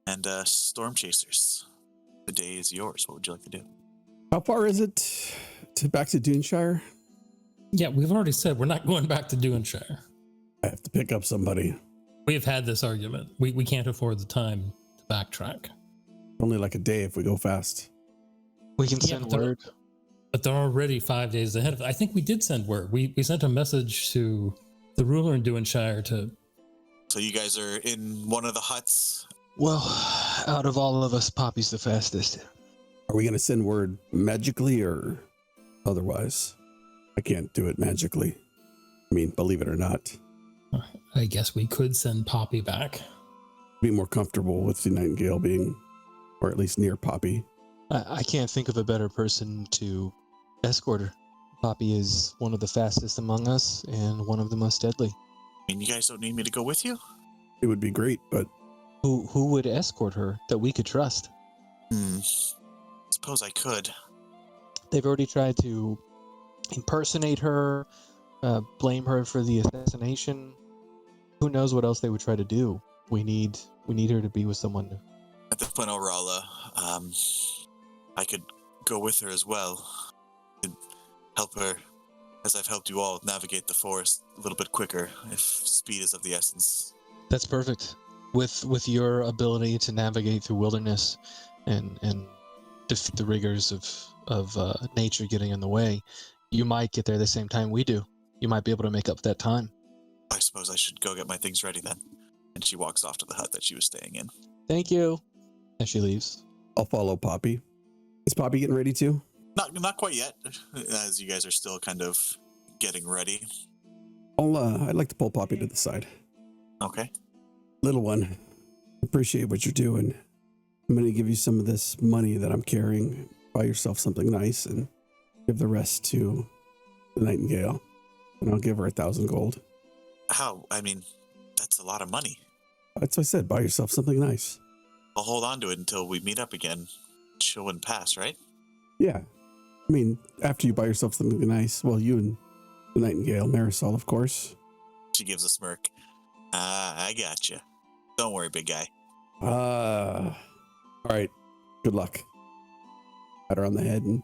and storm chasers. The day is yours. What would you like to do? How far is it back to Duneshire? Yeah, we've already said we're not going back to Duneshire. I have to pick up somebody. We've had this argument. We can't afford the time to backtrack. Only like a day if we go fast. We can send word. But they're already 5 days ahead of it. I think we did send word. We sent a message to the ruler in Duneshire to... So you guys are in one of the huts? Well, out of all of us, Poppy's the fastest. Are we going to send word magically or otherwise? I can't do it magically. I mean, believe it or not. I guess we could send Poppy back. Be more comfortable with the Nightingale being, or at least near Poppy. I can't think of a better person to escort her. Poppy is one of the fastest among us and one of the most deadly. I mean, you guys don't need me to go with you? It would be great, but... Who would escort her that we could trust? Suppose I could. They've already tried to impersonate her, blame her for the assassination. Who knows what else they would try to do? We need her to be with someone new. At this point, Aurala, I could go with her as well. I could help her, as I've helped you all, navigate the forest a little bit quicker, if speed is of the essence. That's perfect. With your ability to navigate through wilderness and defeat the rigors of nature getting in the way, you might get there the same time we do. You might be able to make up that time. I suppose I should go get my things ready then. And she walks off to the hut that she was staying in. Thank you. And she leaves. I'll follow Poppy. Is Poppy getting ready too? Not quite yet, as you guys are still kind of getting ready. I'd like to pull Poppy to the side. Okay. Little one, appreciate what you're doing. I'm going to give you some of this money that I'm carrying. Buy yourself something nice and give the rest to the Nightingale. And I'll give her 1,000 gold. How? I mean, that's a lot of money. That's what I said. Buy yourself something nice. I'll hold on to it until we meet up again. Show and pass, right? Yeah. I mean, after you buy yourself something nice, well, you and the Nightingale, Marisol, of course. She gives a smirk. I gotcha. Don't worry, big guy. All right. Good luck. Pat her on the head and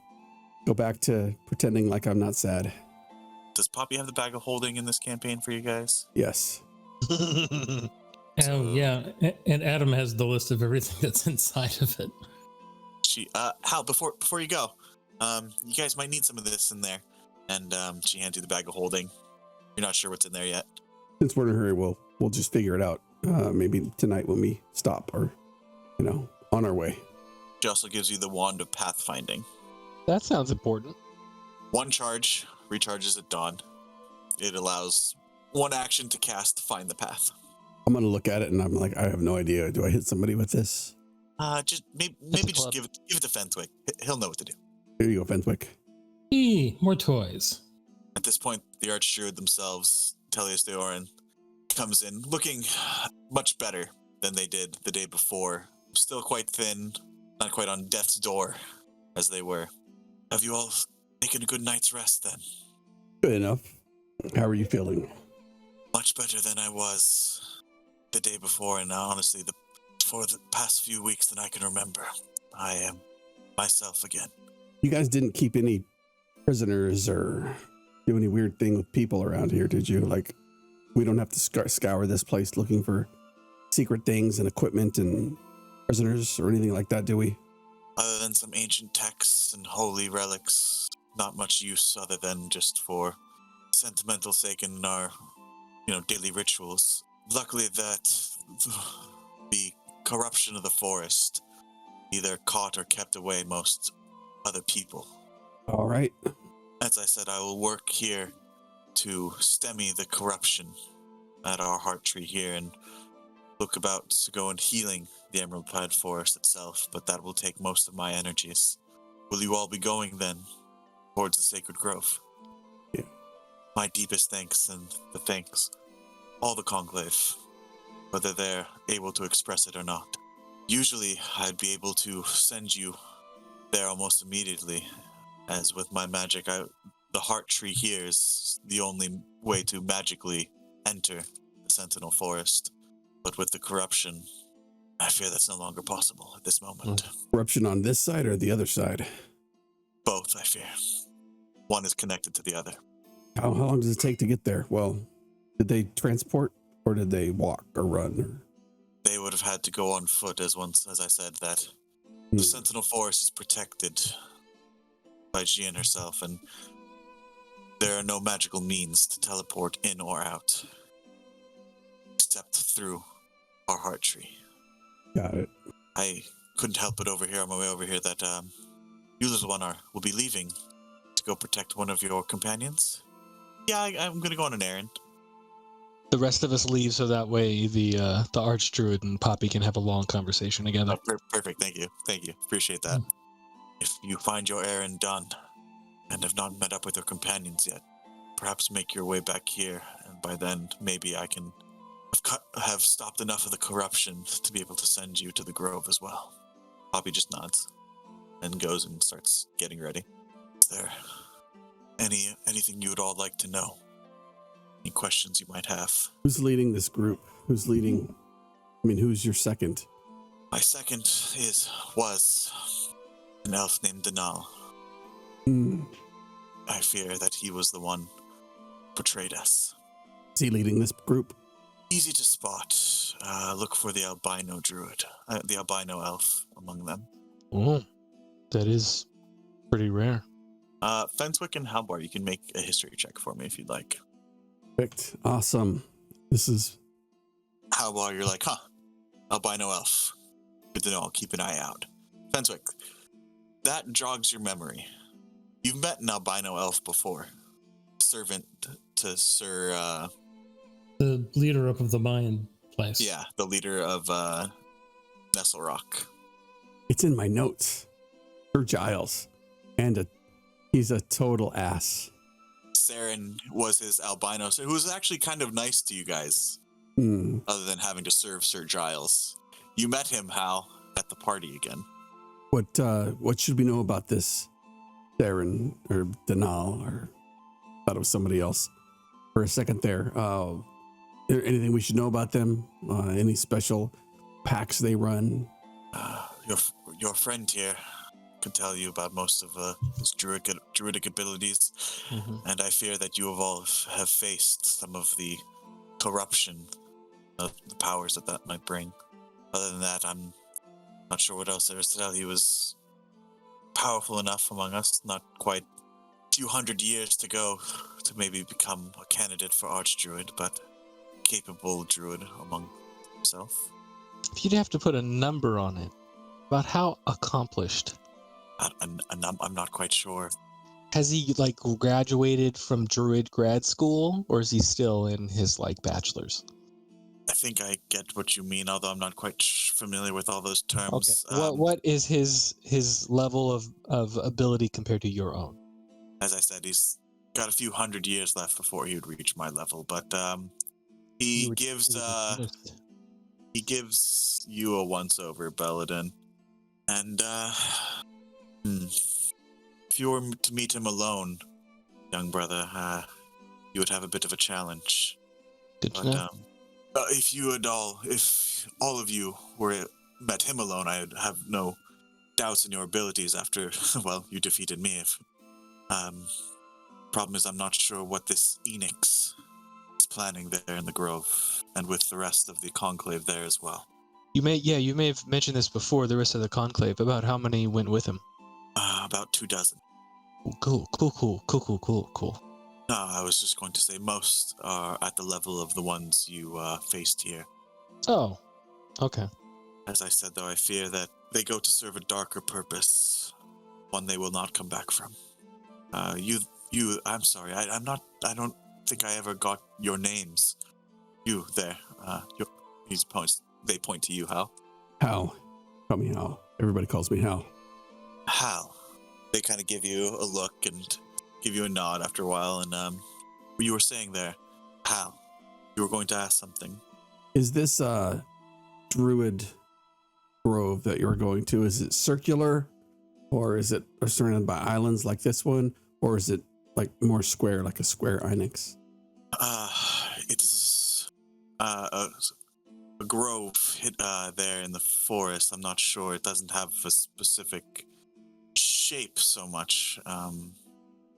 go back to pretending like I'm not sad. Does Poppy have the bag of holding in this campaign for you guys? Yes. Oh, yeah. And Adam has the list of everything that's inside of it. Hal, before you go, you guys might need some of this in there. And she hands you the bag of holding. You're not sure what's in there yet. Since we're in a hurry, we'll just figure it out. Maybe tonight when we stop or, on our way. She also gives you the wand of pathfinding. That sounds important. One charge recharges at dawn. It allows one action to cast to find the path. I'm going to look at it and I'm like, I have no idea. Do I hit somebody with this? Just maybe just give it to Fenthwick. He'll know what to do. Here you go, Fenthwick. More toys. At this point, the Archdruid themselves, Tellius Deorin, comes in looking much better than they did the day before. Still quite thin, not quite on death's door as they were. Have you all taken a good night's rest then? Good enough. How are you feeling? Much better than I was the day before, and honestly, for the past few weeks than I can remember. I am myself again. You guys didn't keep any prisoners or do any weird thing with people around here, did you? Like, we don't have to scour this place looking for secret things and equipment and prisoners or anything like that, do we? Other than some ancient texts and holy relics, not much use other than just for sentimental sake in our, daily rituals. Luckily that the corruption of the forest either caught or kept away most other people. All right. As I said, I will work here to stymie the corruption at our heart tree here and look about to go and healing the Emerald Pine Forest itself, but that will take most of my energies. Will you all be going then towards the Sacred Grove? Yeah. My deepest thanks and the thanks, all the Conclave, whether they're able to express it or not. Usually I'd be able to send you there almost immediately, as with my magic, the heart tree here is the only way to magically enter the Sentinel Forest. But with the corruption, I fear that's no longer possible at this moment. Corruption on this side or the other side? Both, I fear. One is connected to the other. How long does it take to get there? Well, did they transport or did they walk or run? Or... They would have had to go on foot, as I said, that the Sentinel Forest is protected by Jian herself, and there are no magical means to teleport in or out, except through our heart tree. Got it. I couldn't help but overhear on my way over here that you, little one, will be leaving to go protect one of your companions. Yeah, I'm going to go on an errand. The rest of us leave so that way the Archdruid and Poppy can have a long conversation together. Oh, perfect. Thank you. Appreciate that. If you find your errand done and have not met up with your companions yet, perhaps make your way back here, and by then maybe I can have stopped enough of the corruption to be able to send you to the grove as well. Poppy just nods and goes and starts getting ready. Is there anything you would all like to know? Any questions you might have? Who's leading this group? Who's your second? My second was an elf named Denal. I fear that he was the one who betrayed us. Is he leading this group? Easy to spot. Look for the albino druid, the albino elf among them. Oh, that is pretty rare. Fenswick and Halbar, you can make a history check for me if you'd like. Perfect. Awesome. This is... Halbar, you're like, albino elf. Good to know, I'll keep an eye out. Fenswick, that jogs your memory. You've met an albino elf before. Servant to Sir... the leader up of the Mayan place. Yeah, the leader of Nestle Rock. It's in my notes. Sir Giles. And he's a total ass. Saren was his albino, who was actually kind of nice to you guys, other than having to serve Sir Giles. You met him, Hal, at the party again. What should we know about this Saren or Denal, or thought it was somebody else for a second there? Anything we should know about them? Any special packs they run? Your friend here can tell you about most of his druidic abilities, and I fear that you have faced some of the corruption of the powers that might bring. Other than that, I'm not sure what else there is to tell. He was powerful enough among us, not quite a few hundred years to go to maybe become a candidate for Archdruid, but capable druid among himself. If you'd have to put a number on it, about how accomplished. I'm not quite sure. Has he graduated from druid grad school, or is he still in his bachelor's? I think I get what you mean, although I'm not quite familiar with all those terms. Okay. What is his level of ability compared to your own? As I said, he's got a few hundred years left before he would reach my level, but he gives you a once-over, Belladin. And if you were to meet him alone, young brother, you would have a bit of a challenge. Good to know. If all of you met him alone, I'd have no doubts in your abilities after, you defeated me. Problem is, I'm not sure what this Enix is planning there in the Grove, and with the rest of the Conclave there as well. You may have mentioned this before, the rest of the Conclave, about how many went with him. About 24. Cool. No, I was just going to say most are at the level of the ones you faced here. Oh, okay. As I said, though, I fear that they go to serve a darker purpose, one they will not come back from. I'm sorry, I don't think I ever got your names. You there, they point to you, Hal. Hal. Call me Hal. Everybody calls me Hal. Hal. They kind of give you a look and give you a nod after a while, and what you were saying there, Hal, you were going to ask something. Is this druid grove that you're going to, is it circular, or is it surrounded by islands like this one, or is it more square, like a square Enix? It is a grove there in the forest. I'm not sure. It doesn't have a specific shape so much.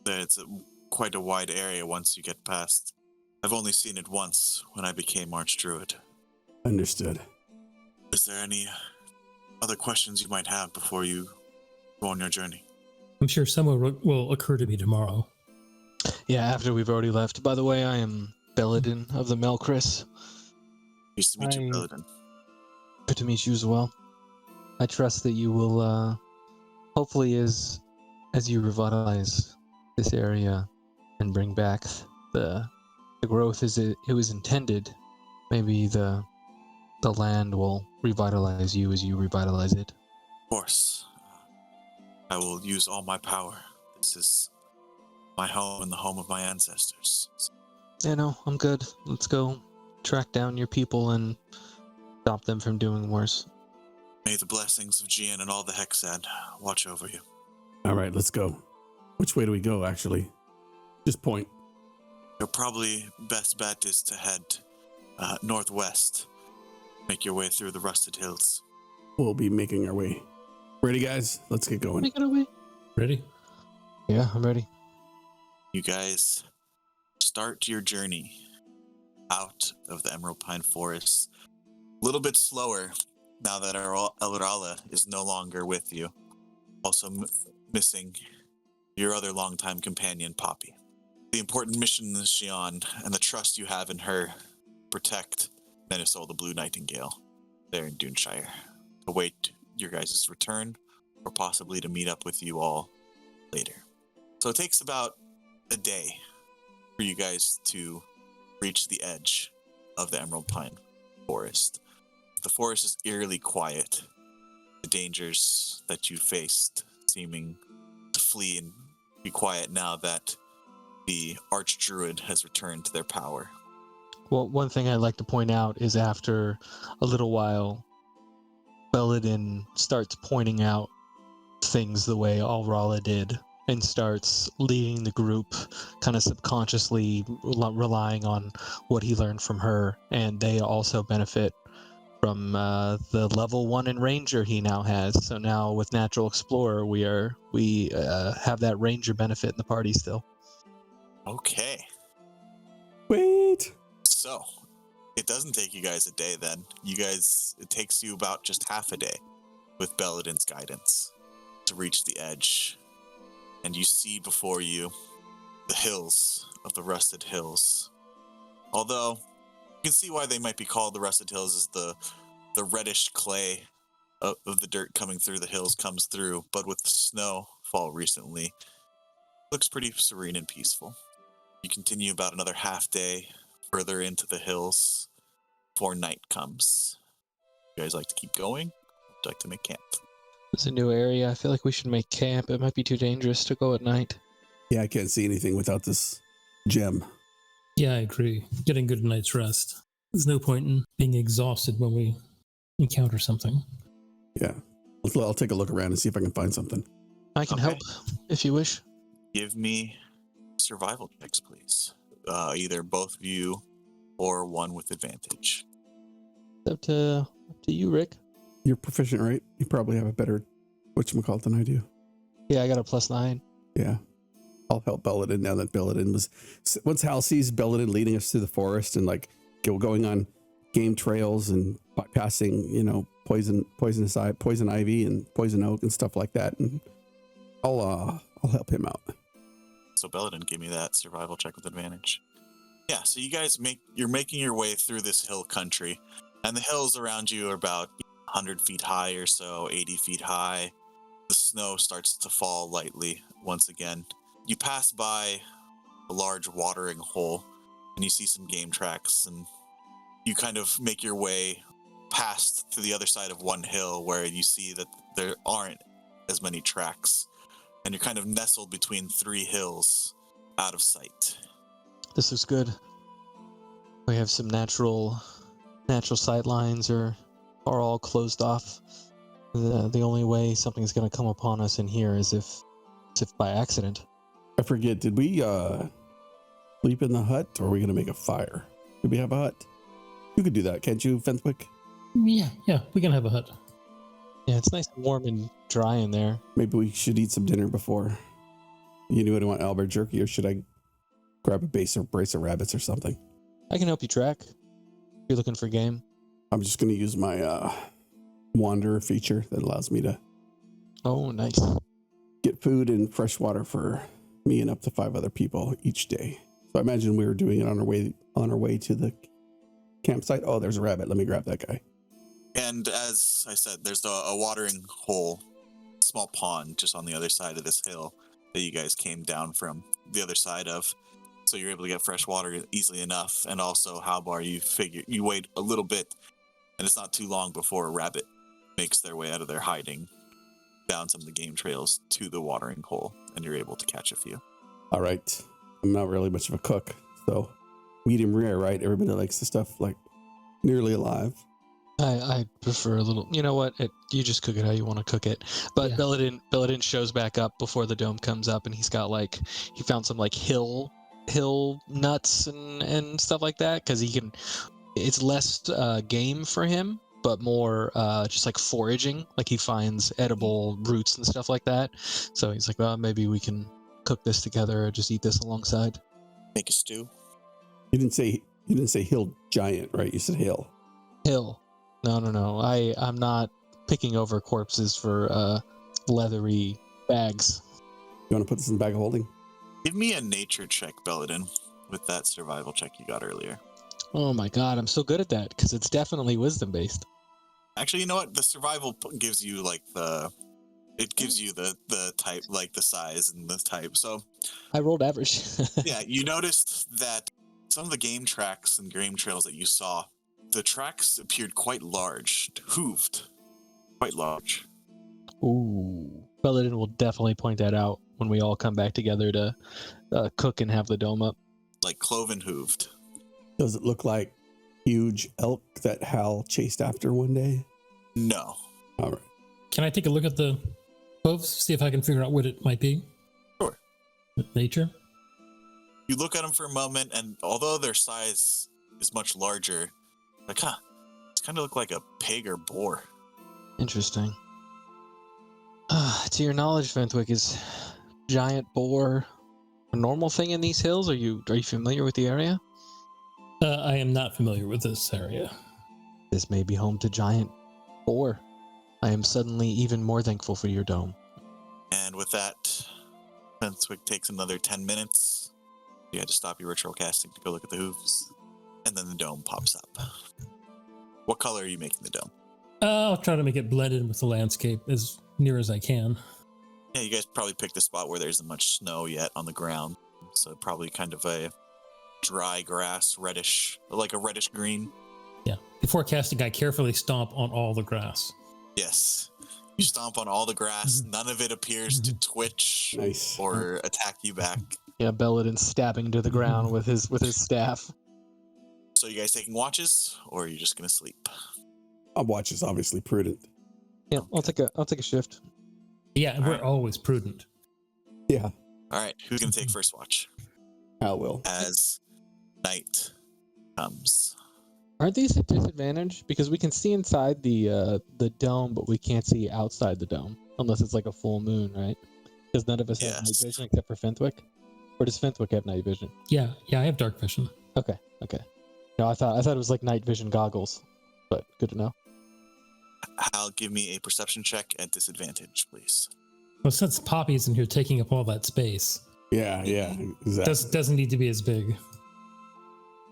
It's quite a wide area once you get past. I've only seen it once when I became Archdruid. Understood. Is there any other questions you might have before you go on your journey? I'm sure some will occur to me tomorrow. Yeah, after we've already left. By the way, I am Belladin of the Melchris. Nice to meet you, I- Paladin. Good to meet you as well. I trust that you will, hopefully, as you revitalize this area and bring back the growth as it was intended, maybe the land will revitalize you as you revitalize it. Of course. I will use all my power. This is my home and the home of my ancestors. Yeah, no, I'm good. Let's go track down your people and stop them from doing worse. May the blessings of Gian and all the Hexad watch over you. All right, let's go. Which way do we go, actually? Just point. Your probably best bet is to head northwest. Make your way through the Rusted Hills. We'll be making our way. Ready, guys? Let's get going. Make it away. Ready? Yeah, I'm ready. You guys start your journey out of the Emerald Pine Forest. A little bit slower now that our Elrala is no longer with you. Also missing your other longtime companion, Poppy. The important mission is Xion and the trust you have in her protect Menisol, the Blue Nightingale, there in Duneshire. Await your guys' return, or possibly to meet up with you all later. So it takes about a day for you guys to reach the edge of the Emerald Pine Forest. The forest is eerily quiet. The dangers that you faced seeming to flee and be quiet now that the Archdruid has returned to their power. Well, one thing I'd like to point out is after a little while, Belladin starts pointing out things the way Alrala did and starts leading the group, kind of subconsciously relying on what he learned from her, and they also benefit from the level 1 in Ranger he now has. So now with Natural Explorer, we have that Ranger benefit in the party still. Okay. Wait. So, it doesn't take you guys a day then. It takes you about just half a day with Belladin's guidance to reach the edge. And you see before you the hills of the Rusted Hills. Although, you can see why they might be called the Rusted Hills, is the reddish clay of the dirt coming through the hills comes through, but with the snowfall recently, looks pretty serene and peaceful. You continue about another half day further into the hills before night comes. You guys like to keep going? Would you like to make camp? It's a new area. I feel like we should make camp. It might be too dangerous to go at night. Yeah, I can't see anything without this gem. Yeah, I agree. Getting good night's rest. There's no point in being exhausted when we encounter something. Yeah. I'll take a look around and see if I can find something. I can Okay. help if you wish. Give me survival checks, please. Either both of you or one with advantage. It's up to you, Rick. You're proficient, right? You probably have a better whatchamacallit than I do. Yeah, I got a +9. Yeah. I'll help Belladin now that Belladin was... Once Hal sees Belladin leading us through the forest and going on game trails and bypassing, poison ivy and poison oak and stuff like that, and I'll help him out. So Belladin, give me that survival check with advantage. Yeah, so you guys you're making your way through this hill country, and the hills around you are about 100 feet high or so, 80 feet high. The snow starts to fall lightly once again. You pass by a large watering hole, and you see some game tracks, and you kind of make your way past to the other side of one hill where you see that there aren't as many tracks, and you're kind of nestled between 3 hills out of sight. This is good. We have some natural sight lines are all closed off. The only way something's going to come upon us in here is if by accident. I forget, did we sleep in the hut, or are we going to make a fire? Do we have a hut? You could do that, can't you, Fenthwick? Yeah, we can have a hut. Yeah, it's nice and warm and dry in there. Maybe we should eat some dinner before. You do want Albert jerky, or should I grab a brace of rabbits or something? I can help you track. If you're looking for game. I'm just going to use my wanderer feature that allows me to Oh, nice. get food and fresh water for me and up to 5 other people each day. So I imagine we were doing it on our way to the campsite. Oh, there's a rabbit. Let me grab that guy. And as I said, there's a watering hole, small pond just on the other side of this hill that you guys came down from the other side of. So you're able to get fresh water easily enough. And also, Halbar, you wait a little bit, and it's not too long before a rabbit makes their way out of their hiding down some of the game trails to the watering hole, and you're able to catch a few. All right. I'm not really much of a cook, so medium rare, right? Everybody likes the stuff like nearly alive. I prefer a little. You know what? You just cook it how you want to cook it. But Yeah. Belladin shows back up before the dome comes up, and he's got he found some hill nuts and stuff like that, because it's less game for him, but more just foraging. He finds edible roots and stuff like that. So he's like, well, maybe we can cook this together or just eat this alongside. Make a stew. You didn't say hill giant, right? You said hill. Hill. No. I'm not picking over corpses for leathery bags. You want to put this in the bag of holding? Give me a nature check, Belladin, with that survival check you got earlier. Oh my god, I'm so good at that, because it's definitely wisdom based. Actually, you know what? The survival gives you it gives you the type, the size and the type. So I rolled average. yeah, you noticed that some of the game tracks and game trails that you saw, the tracks appeared quite large, hooved, quite large. Ooh. Belladin will definitely point that out when we all come back together to cook and have the dome up. Like cloven hooved. Does it look like huge elk that Hal chased after one day? No. All right. Can I take a look at the hooves, see if I can figure out what it might be? Sure. Nature? You look at them for a moment, and although their size is much larger, it's kind of look like a pig or boar. Interesting. To your knowledge, Fenthwick, is giant boar a normal thing in these hills? Are you familiar with the area? I am not familiar with this area. This may be home to giant boar. I am suddenly even more thankful for your dome. And with that, Fenthwick takes another 10 minutes. You had to stop your ritual casting to go look at the hooves. And then the dome pops up. What color are you making the dome? I'll try to make it blended with the landscape as near as I can. Yeah, you guys probably picked a spot where there isn't much snow yet on the ground. So probably kind of a dry grass, reddish, like a reddish green. Yeah. Before casting, I carefully stomp on all the grass. Yes. You stomp on all the grass. None of it appears to twitch Nice. or attack you back. Yeah, Belladin stabbing to the ground with his staff. So you guys taking watches, or are you just going to sleep? A watch is obviously prudent. Yeah, I'll take a shift. Yeah, and All we're right. always prudent. Yeah, All right, who's going to take first watch Hal will. as night comes? Aren't these a disadvantage? Because we can see inside the dome, but we can't see outside the dome unless it's like a full moon, right? Because none of us have night Yes. vision except for Fenthwick. Or does Fenthwick have night vision? Yeah, I have dark vision. Okay. No, I thought it was like night vision goggles, but good to know. Hal, give me a perception check at disadvantage, please. Well, since Poppy's in here taking up all that space, Yeah, exactly. doesn't need to be as big.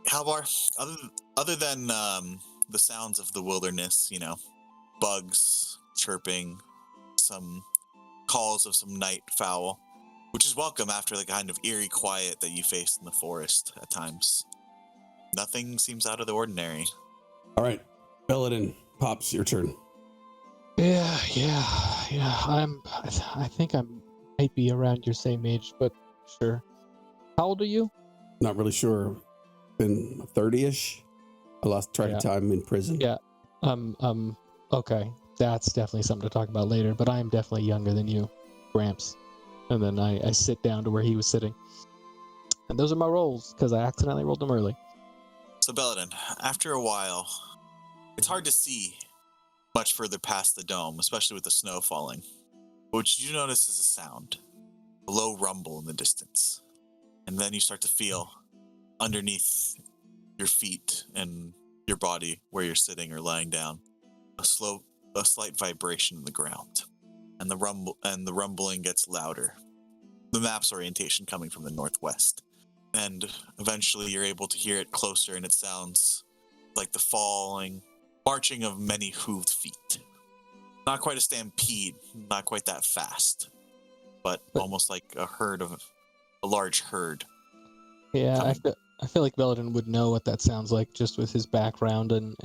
Halvar, other than the sounds of the wilderness, bugs chirping, some calls of some night fowl, which is welcome after the kind of eerie quiet that you face in the forest at times. Nothing seems out of the ordinary. All right, Belladin, Pops, your turn. Yeah. I think I might be around your same age, but sure. How old are you? Not really sure. Been 30-ish. I lost track of time in prison. Yeah. Okay. That's definitely something to talk about later, but I am definitely younger than you, Gramps. And then I sit down to where he was sitting. And those are my rolls, because I accidentally rolled them early. So, Belladin, after a while, it's hard to see much further past the dome, especially with the snow falling. But what you notice is a sound, a low rumble in the distance. And then you start to feel underneath your feet and your body where you're sitting or lying down, a slight vibration in the ground. And the rumbling gets louder. The map's orientation coming from the northwest. And eventually you're able to hear it closer, and it sounds like the marching of many hooved feet. Not quite a stampede, not quite that fast, but almost like a large herd. Yeah, I feel like Belladin would know what that sounds like just with his background and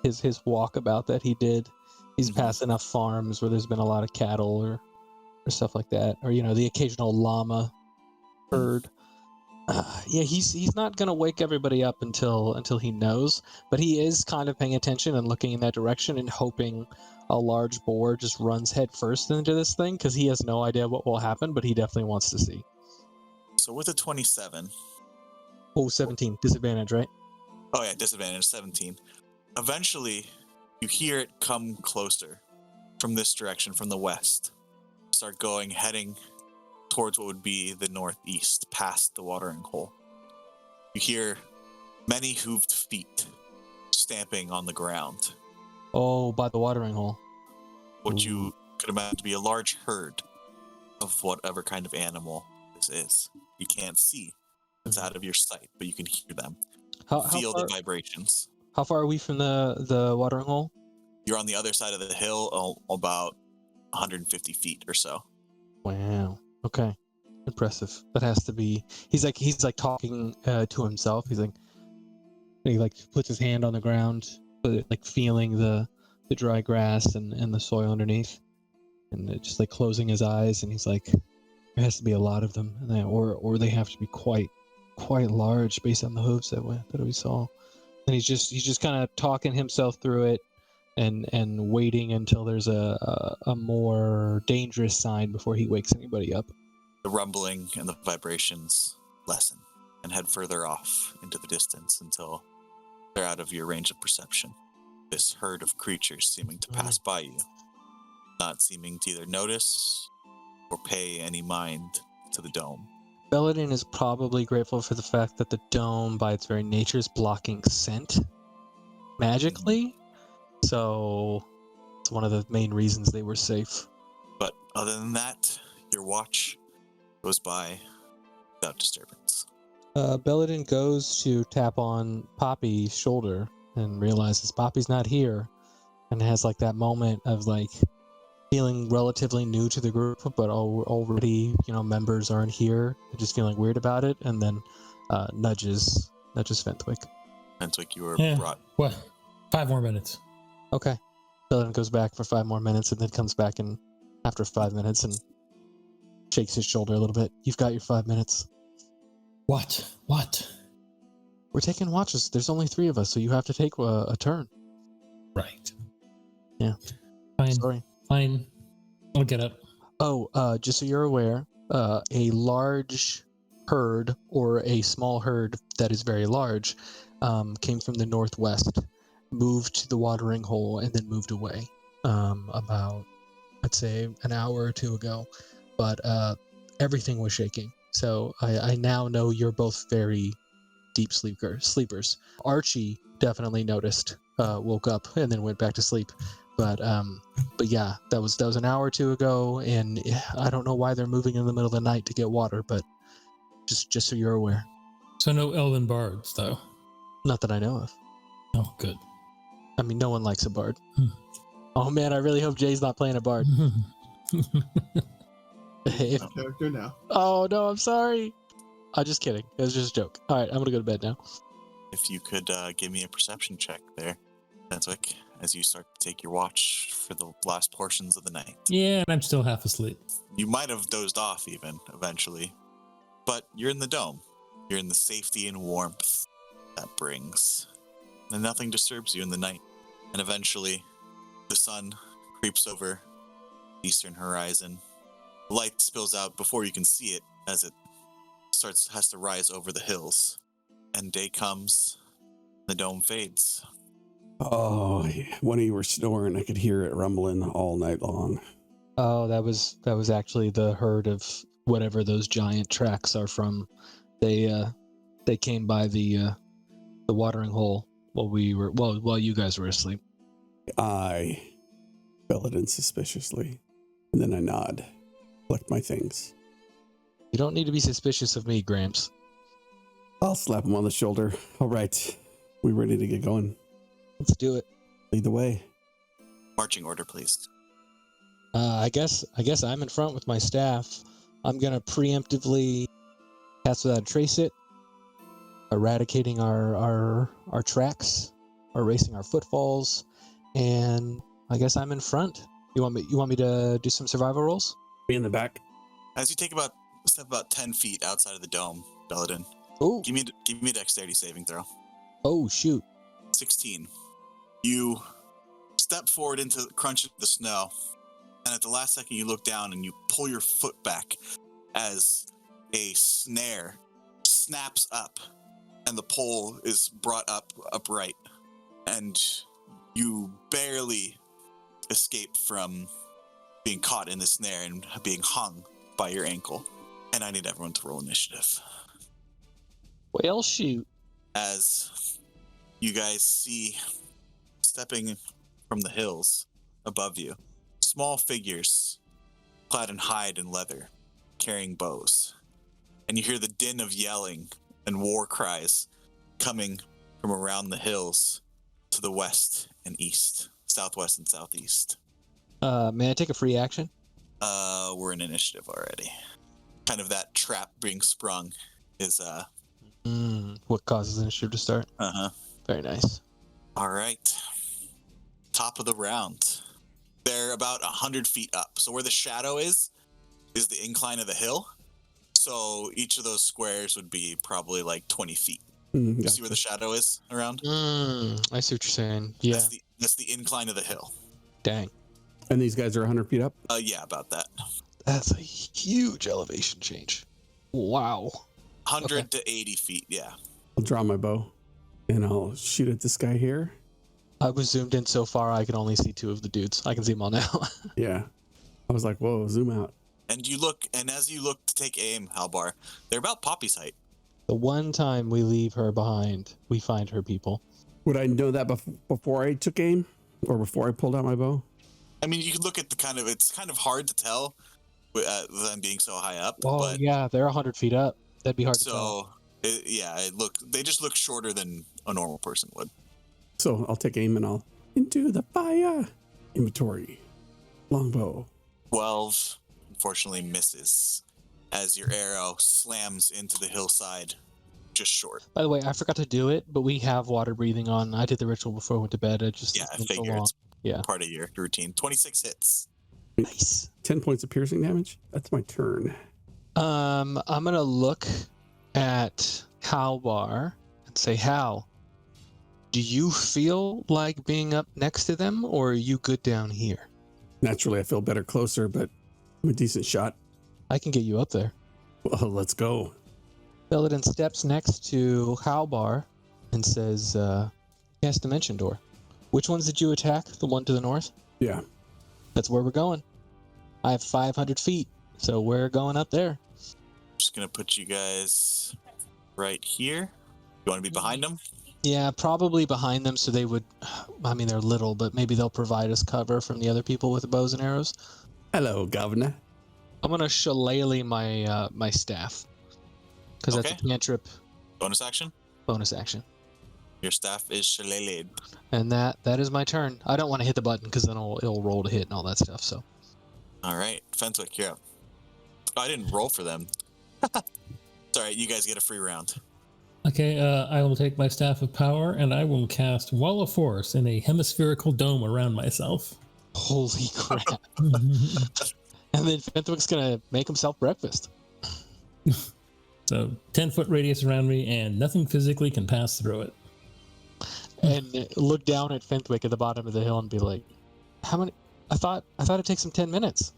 his walkabout that he did. He's passed enough farms where there's been a lot of cattle or stuff like that, or the occasional llama herd. Yeah, he's not gonna wake everybody up until he knows, but he is kind of paying attention and looking in that direction and hoping a large boar just runs head first into this thing, because he has no idea what will happen, but he definitely wants to see. So with a 27. Oh, 17. Disadvantage, right? Oh yeah, disadvantage 17. Eventually, you hear it come closer from this direction, from the west. Start heading towards what would be the northeast, past the watering hole. You hear many hooved feet stamping on the ground. Oh, by the watering hole. What you could imagine to be a large herd of whatever kind of animal this is. You can't see. It's out of your sight, but you can hear them. Feel the vibrations. How far are we from the watering hole? You're on the other side of the hill, about 150 feet or so. Wow. Okay. Impressive. That has to be. He's like talking to himself. He puts his hand on the ground, like feeling the dry grass and the soil underneath, and just like closing his eyes. And he's like, there has to be a lot of them, or they have to be quite large based on the hooves that we saw. And he's just kind of talking himself through it, and waiting until there's a more dangerous sign before he wakes anybody up. The rumbling and the vibrations lessen and head further off into the distance until they're out of your range of perception. This herd of creatures seeming to pass by you, not seeming to either notice or pay any mind to the dome. Belladin is probably grateful for the fact that the dome, by its very nature, is blocking scent magically. So it's one of the main reasons they were safe. But other than that, your watch goes by without disturbance. Belladin goes to tap on Poppy's shoulder and realizes Poppy's not here, and has like that moment of like feeling relatively new to the group, but already members aren't here, just feeling weird about it, and then nudges Fentwick. Fentwick, you were brought. What? 5 more minutes. Okay. Belladin goes back for 5 more minutes, and then comes back in after 5 minutes and shakes his shoulder a little bit. You've got your 5 minutes. What? We're taking watches. There's only 3 of us, so you have to take a turn. Right. Yeah. Fine. Sorry. Fine. I'll get up. Oh, just so you're aware, a large herd, or a small herd that is very large, came from the northwest, moved to the watering hole, and then moved away about, I'd say, an hour or 2 ago. But everything was shaking. So I now know you're both very deep sleepers. Archie definitely noticed, woke up, and then went back to sleep. But yeah, that was an hour or 2 ago, and I don't know why they're moving in the middle of the night to get water, but just so you're aware. So no elven bards, though? Not that I know of. Oh, good. I mean, no one likes a bard. Oh man, I really hope Jay's not playing a bard. Character now. Oh no, I'm sorry. I'm just kidding. It was just a joke. All right, I'm gonna go to bed now. If you could give me a perception check there, Fentwick, as you start to take your watch for the last portions of the night. Yeah, and I'm still half asleep. You might have dozed off even, eventually. But you're in the dome. You're in the safety and warmth that brings. And nothing disturbs you in the night. And eventually, the sun creeps over the eastern horizon. Light spills out before you can see it, as it has to rise over the hills. And day comes, The dome fades. Oh, one of you were snoring. I could hear it rumbling all night long. Oh, that was actually the herd of whatever those giant tracks are from. They came by the watering hole while you guys were asleep. I Belladin suspiciously, and then I nod, collect my things. You don't need to be suspicious of me, Gramps. I'll slap him on the shoulder. All right, we ready to get going? Let's do it. Lead the way. Marching order, please. I guess I'm in front with my staff. I'm gonna preemptively cast Without a Trace it, eradicating our tracks, erasing our footfalls, and I guess I'm in front. You want me to do some survival rolls? Be in the back. As you step about 10 feet outside of the dome, Belladin, Oh, give me a dexterity saving throw. oh shoot! 16. You step forward into crunch the snow, and at the last second you look down and you pull your foot back as a snare snaps up and the pole is brought upright, and you barely escape from being caught in the snare and being hung by your ankle. And I need everyone to roll initiative. Well, shoot! As you guys see, stepping from the hills above you, small figures clad in hide and leather, carrying bows. And you hear the din of yelling and war cries coming from around the hills to the west and east, southwest and southeast. May I take a free action? We're in initiative already. Kind of that trap being sprung is What causes initiative to start? Very nice. All right. Top of the round. They're about 100 feet up. So where the shadow is the incline of the hill. So each of those squares would be probably like 20 feet. Gotcha. You see where the shadow is around? I see what you're saying. Yeah. That's the incline of the hill. Dang. And these guys are 100 feet up? Yeah, about that. That's a huge elevation change. Wow. 100 to 80 feet, yeah. I'll draw my bow and I'll shoot at this guy here. I was zoomed in so far I can only see two of the dudes. I can see them all now. Yeah. I was like, whoa, zoom out. And as you look to take aim, Halbar, they're about Poppy's height. The one time we leave her behind, we find her people. Would I know that before I took aim or before I pulled out my bow? I mean, you can look at it's kind of hard to tell with them being so high up. Oh, but, yeah, they're 100 feet up. That'd be hard to tell. They just look shorter than a normal person would. So I'll take aim and I'll into the fire. Inventory. Longbow. 12 unfortunately misses as your arrow slams into the hillside just short. By the way, I forgot to do it, but we have water breathing on. I did the ritual before I went to bed. I so figure long. it's part of your routine. 26 hits. Nice. 10 points of piercing damage. That's my turn. I'm gonna look at Halbar and say, Hal, do you feel like being up next to them, or are you good down here? Naturally, I feel better closer, but I'm a decent shot. I can get you up there. Well, let's go. Belladin steps next to Halbar and says, Cast Dimension Door. Which ones did you attack? The one to the north? Yeah. That's where we're going. I have 500 feet, so we're going up there. Just going to put you guys right here. You want to be behind them? Yeah, probably behind them, so they would... I mean, they're little, but maybe they'll provide us cover from the other people with the bows and arrows. Hello, Governor. I'm going to shillelagh my my staff. Because that's a cantrip Bonus action? bonus action. Your staff is shillelagh'd. And that is my turn. I don't want to hit the button because then it'll roll to hit and all that stuff, so... All right, Fenswick, you're up. Oh, I didn't roll for them. It's all right, you guys get a free round. Okay, I will take my Staff of Power and I will cast Wall of Force in a hemispherical dome around myself. Holy crap. And then Fenthwick's going to make himself breakfast. So 10-foot radius around me and nothing physically can pass through it. And look down at Fenthwick at the bottom of the hill and be like, how many... I thought it'd take some 10 minutes.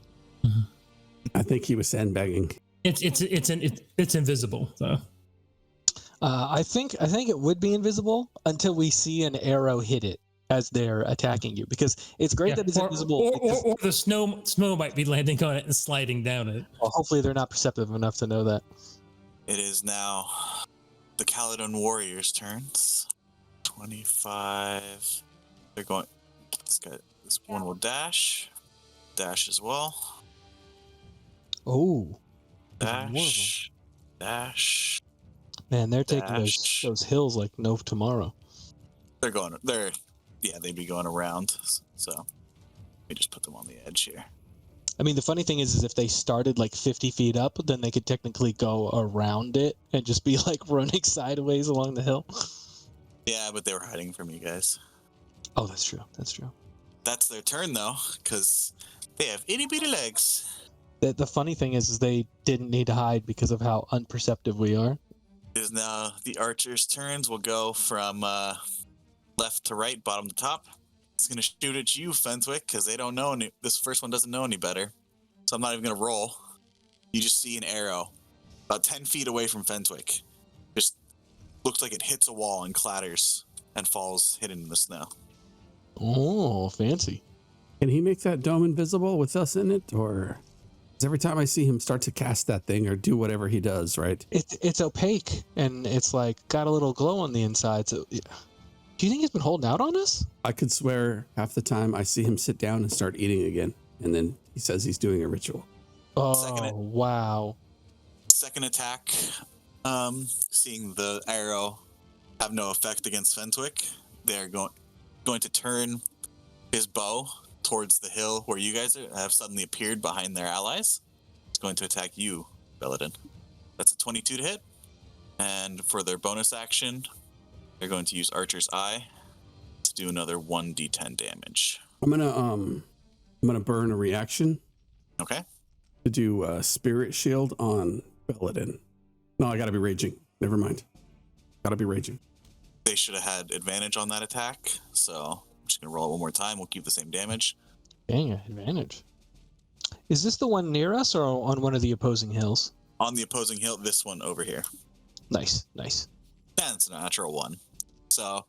I think he was sandbagging. It's invisible, so. I think it would be invisible until we see an arrow hit it as they're attacking you, because it's great that it's invisible. Or the snow might be landing on it and sliding down it. Well, hopefully they're not perceptive enough to know that. It is now the Caledon Warriors' turns. 25. They're going. This one will dash. Dash as well. Oh, Dash. Dash. man, they're taking Dash. those hills like no tomorrow. They'd be going around. So let me just put them on the edge here. I mean, the funny thing is if they started like 50 feet up, then they could technically go around it and just be like running sideways along the hill. Yeah, but they were hiding from you guys. Oh, that's true. That's true. That's their turn though, because they have itty bitty legs. The funny thing is they didn't need to hide because of how unperceptive we are. It is now the archers' turns. Will go from left to right, bottom to top. It's going to shoot at you, Fenswick, because they don't know this first one doesn't know any better. So I'm not even going to roll. You just see an arrow about 10 feet away from Fenswick. Just looks like it hits a wall and clatters and falls hidden in the snow. Oh, fancy. Can he make that dome invisible with us in it? Or 'cause every time I see him start to cast that thing or do whatever he does, right? It's opaque, and it's like got a little glow on the inside. So, do you think he's been holding out on us? I could swear half the time I see him sit down and start eating again. And then he says he's doing a ritual. Oh, wow. Second attack, seeing the arrow have no effect against Fenswick, they're going to turn his bow towards the hill where you guys have suddenly appeared behind their allies. It's going to attack you, Belladin. That's a 22 to hit. And for their bonus action, they're going to use Archer's Eye to do another 1d10 damage. I'm gonna burn a reaction Okay. to do a spirit shield on Belladin. No, I gotta be raging. Never mind. Gotta be raging. They should have had advantage on that attack, so I'm just going to roll it one more time. We'll keep the same damage. Dang, advantage. Is this the one near us or on one of the opposing hills? On the opposing hill, this one over here. Nice, nice. And it's a natural one. So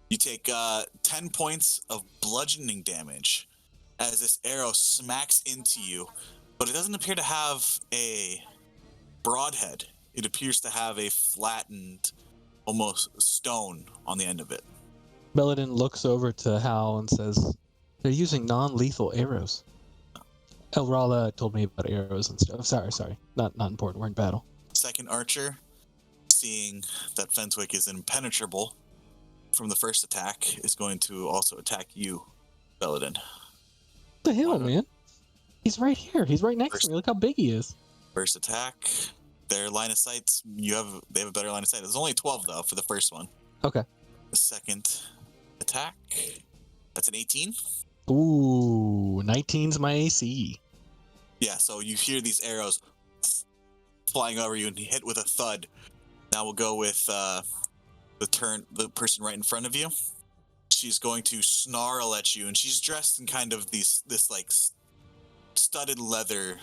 you take 10 points of bludgeoning damage as this arrow smacks into you, but it doesn't appear to have a broadhead. It appears to have a flattened, almost stone on the end of it. Belladin looks over to Hal and says, they're using non-lethal arrows. Elrala told me about arrows and stuff. Sorry. Not important. We're in battle. Second archer, seeing that Fenswick is impenetrable from the first attack, is going to also attack you, Belladin. What the hell, man? He's right here. He's right next to me. Look how big he is. First attack, their line of sights, they have a better line of sight. There's only 12 though for the first one. Okay. The second attack, that's an 18. Ooh, 19's my AC. Yeah, so you hear these arrows flying over you and you hit with a thud. Now we'll go with the person right in front of you. She's going to snarl at you, and she's dressed in kind of this like studded leather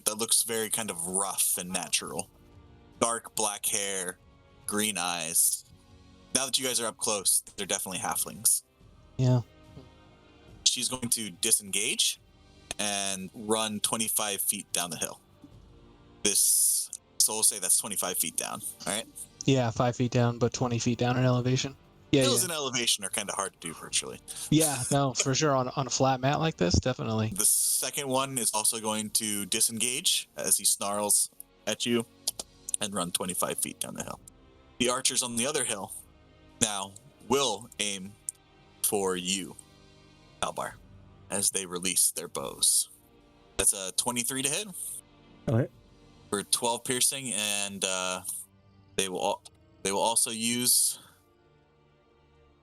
that looks very kind of rough and natural. Dark black hair, green eyes. Now that you guys are up close, they're definitely halflings. Yeah. She's going to disengage and run 25 feet down the hill. So we'll say that's 25 feet down, all right? Yeah, 5 feet down, but 20 feet down in elevation. Yeah, Hills in elevation are kind of hard to do virtually. Yeah, no, for sure. On a flat mat like this, definitely. The second one is also going to disengage as he snarls at you and run 25 feet down the hill. The archers on the other hill now will aim for you, Albar, as they release their bows. That's a 23 to hit. All right. For 12 piercing, and they will also use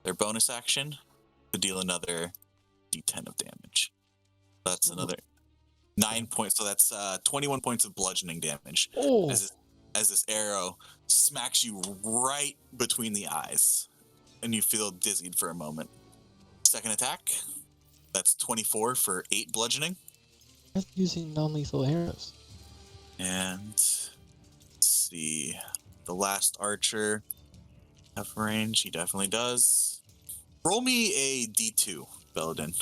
their bonus action to deal another d10 of damage. That's another 9 points. So that's 21 points of bludgeoning damage. Oh. As this arrow smacks you right between the eyes, and you feel dizzied for a moment. Second attack, that's 24 for 8 bludgeoning. I'm using non-lethal arrows. And let's see. the last archer have range? He definitely does. Roll me a D2, Belladin,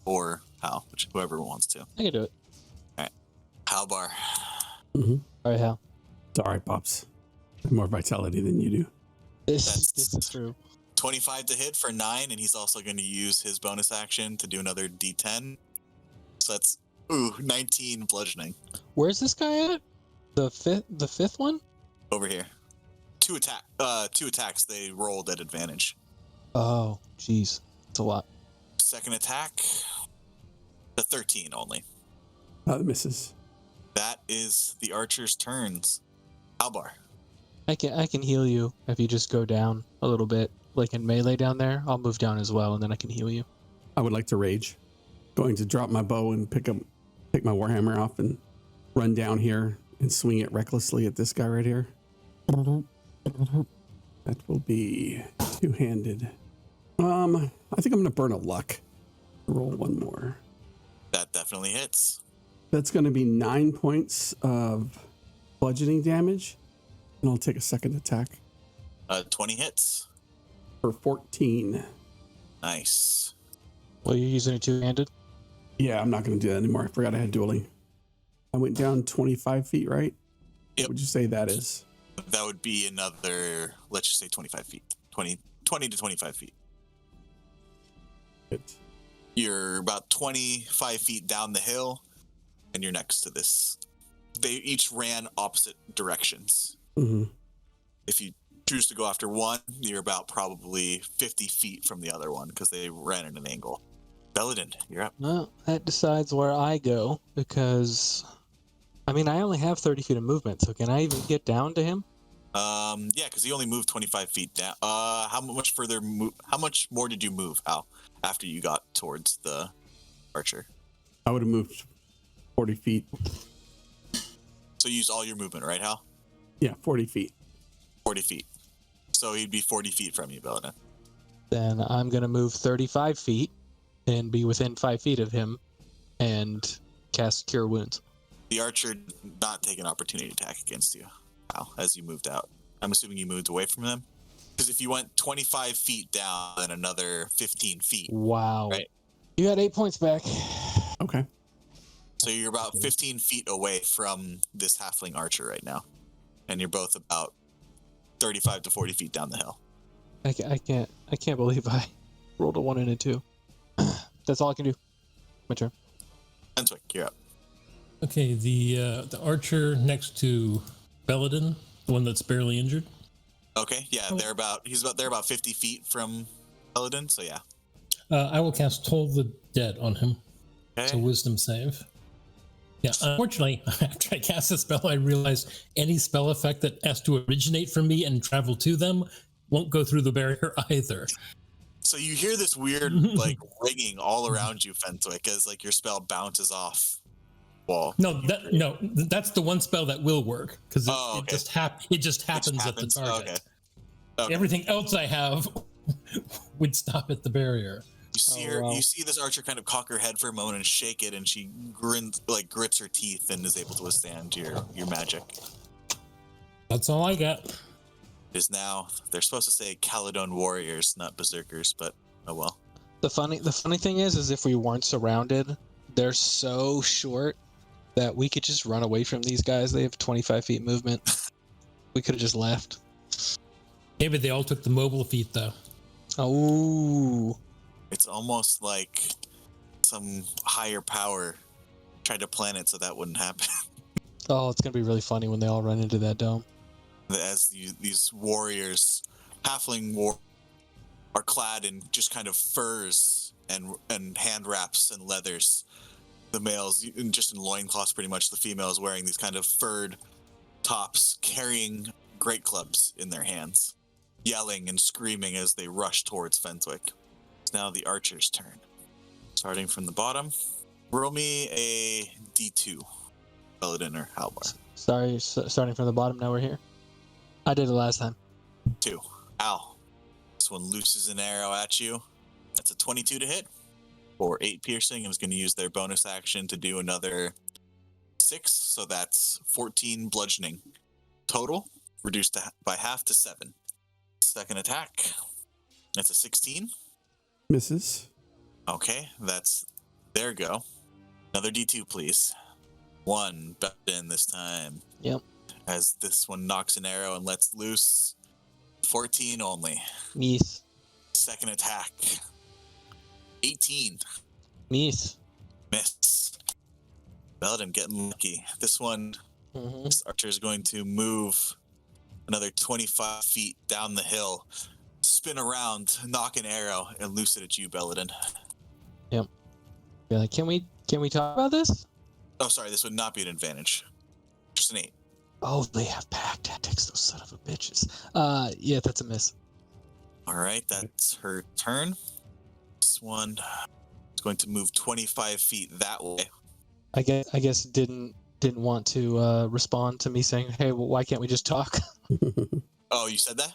or Hal, whoever wants to. I can do it. Halbar. Mm-hmm. All right, Hal. It's all right, Pops. I have more vitality than you do. This is true. 25 to hit for 9, and he's also going to use his bonus action to do another D10. So that's 19 bludgeoning. Where's this guy at? The fifth one? Over here. Two attacks they rolled at advantage. Oh, jeez. That's a lot. Second attack, the 13 only. That misses. That is the archer's turns. Albar. I can heal you if you just go down a little bit, like in melee down there. I'll move down as well, and then I can heal you. I would like to rage. Going to drop my bow and pick my warhammer off and run down here and swing it recklessly at this guy right here. That will be two-handed. I think I'm gonna burn a luck. Roll one more. That definitely hits. That's gonna be 9 points of bludgeoning damage, and I'll take a second attack 20 hits. for 14. Nice. Well, you're using it two-handed? Yeah, I'm not gonna do that anymore. I forgot I had dueling. I went down 25 feet, right? Yep. What would you say that is? That would be another, let's just say 25 feet. 20 to 25 feet. Good. You're about 25 feet down the hill, and you're next to this. They each ran opposite directions. Mm-hmm. If you choose to go after one, you're about probably 50 feet from the other one because they ran at an angle. Belladin, you're up. Well, that decides where I go, because I only have 30 feet of movement, so can I even get down to him? Yeah, because he only moved 25 feet down. How much more did you move, Al, after you got towards the archer? I would have moved 40 feet. So you used all your movement, right, Hal? Yeah, 40 feet. 40 feet. So he'd be 40 feet from you, Belladin. Then I'm going to move 35 feet and be within 5 feet of him and cast Cure Wounds. The archer did not take an opportunity attack against you, Al, as you moved out. I'm assuming you moved away from them? Because if you went 25 feet down, then another 15 feet. Wow. Right. You got 8 points back. Okay. So you're about 15 feet away from this halfling archer right now. And you're both about 35 to 40 feet down the hill. I can't believe I rolled a 1 and a 2. That's all I can do. My turn. Fenswick, you're up. Okay, the archer next to Belladin, the one that's barely injured. Okay, yeah, they're about 50 feet from Belladin, so yeah. I will cast Toll the Dead on him. Okay. It's a wisdom save. Yeah, unfortunately, after I cast the spell, I realized any spell effect that has to originate from me and travel to them won't go through the barrier either. So you hear this weird ringing all around you, Fenswick, as your spell bounces off wall. No, that's the one spell that will work because it just happens at the target. Okay. Everything else I have would stop at the barrier. You see her. Wow. You see this archer kind of cock her head for a moment and shake it, and she grits her teeth and is able to withstand your magic. That's all I got. Is now they're supposed to say Caledon warriors, not berserkers, but oh well. The funny thing is if we weren't surrounded, they're so short that we could just run away from these guys. They have 25 feet movement. We could have just left. Maybe they all took the mobile feat though. Oh. It's almost like some higher power tried to plan it so that wouldn't happen. Oh, it's gonna be really funny when they all run into that dome. As these warriors, halfling are clad in just kind of furs and hand wraps and leathers. The males, just in loincloths pretty much. The females wearing these kind of furred tops, carrying great clubs in their hands, yelling and screaming as they rush towards Fenswick. It's now the archer's turn. Starting from the bottom, roll me a D2, Belladin or Halbar. Sorry, starting from the bottom, now we're here. I did it last time. 2. Ow. This one looses an arrow at you. That's a 22 to hit for 8 piercing. I was going to use their bonus action to do another 6, so that's 14 bludgeoning total. reduced by half to 7. Second attack. That's a 16. Misses. Okay, that's there go. Another D2, please. 1 Belden this time. Yep. As this one knocks an arrow and lets loose. 14 only. Miss. Second attack. 18. Miss. Miss. Belden getting lucky. This one, Mm-hmm. this archer is going to move another 25 feet down the hill, spin around, knock an arrow, and loose it at you, Belladin. Yep. Be like, can we talk about this? Oh, sorry, this would not be an advantage. Just an 8. Oh, they have pack tactics, those son of a bitches. Yeah, that's a miss. All right, that's her turn. This one is going to move 25 feet that way. I guess didn't want to respond to me saying, "Hey, well, why can't we just talk?" Oh, you said that?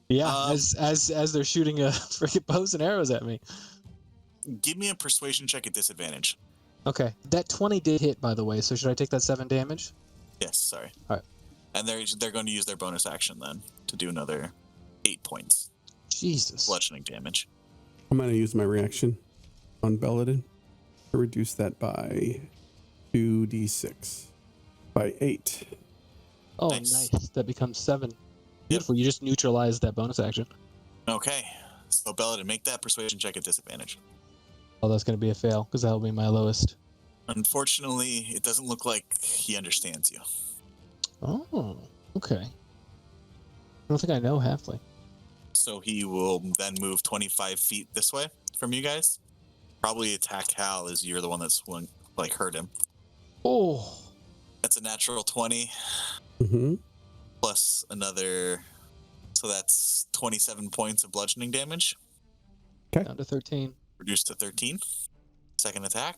Yeah, as they're shooting freaking bows and arrows at me. Give me a persuasion check at disadvantage. Okay, that 20 did hit, by the way. So should I take that 7 damage? Yes, sorry. All right. And they're going to use their bonus action then to do another 8 points Jesus. bludgeoning damage. I'm going to use my reaction on Belladin to reduce that by 2d6 by 8. Oh, Nice. nice. That becomes 7. Beautiful. You just neutralized that bonus action. Okay, so Belladin, make that persuasion check at disadvantage. Oh, that's going to be a fail because that'll be my lowest. Unfortunately, it doesn't look like he understands you. Oh, okay. I don't think I know halfling. So he will then move 25 feet this way from you guys. Probably attack Hal as you're the one that's hurt him. Oh, That's a natural 20 Mm-hmm. plus another. So that's 27 points of bludgeoning damage, down to 13. reduced to 13. Second attack,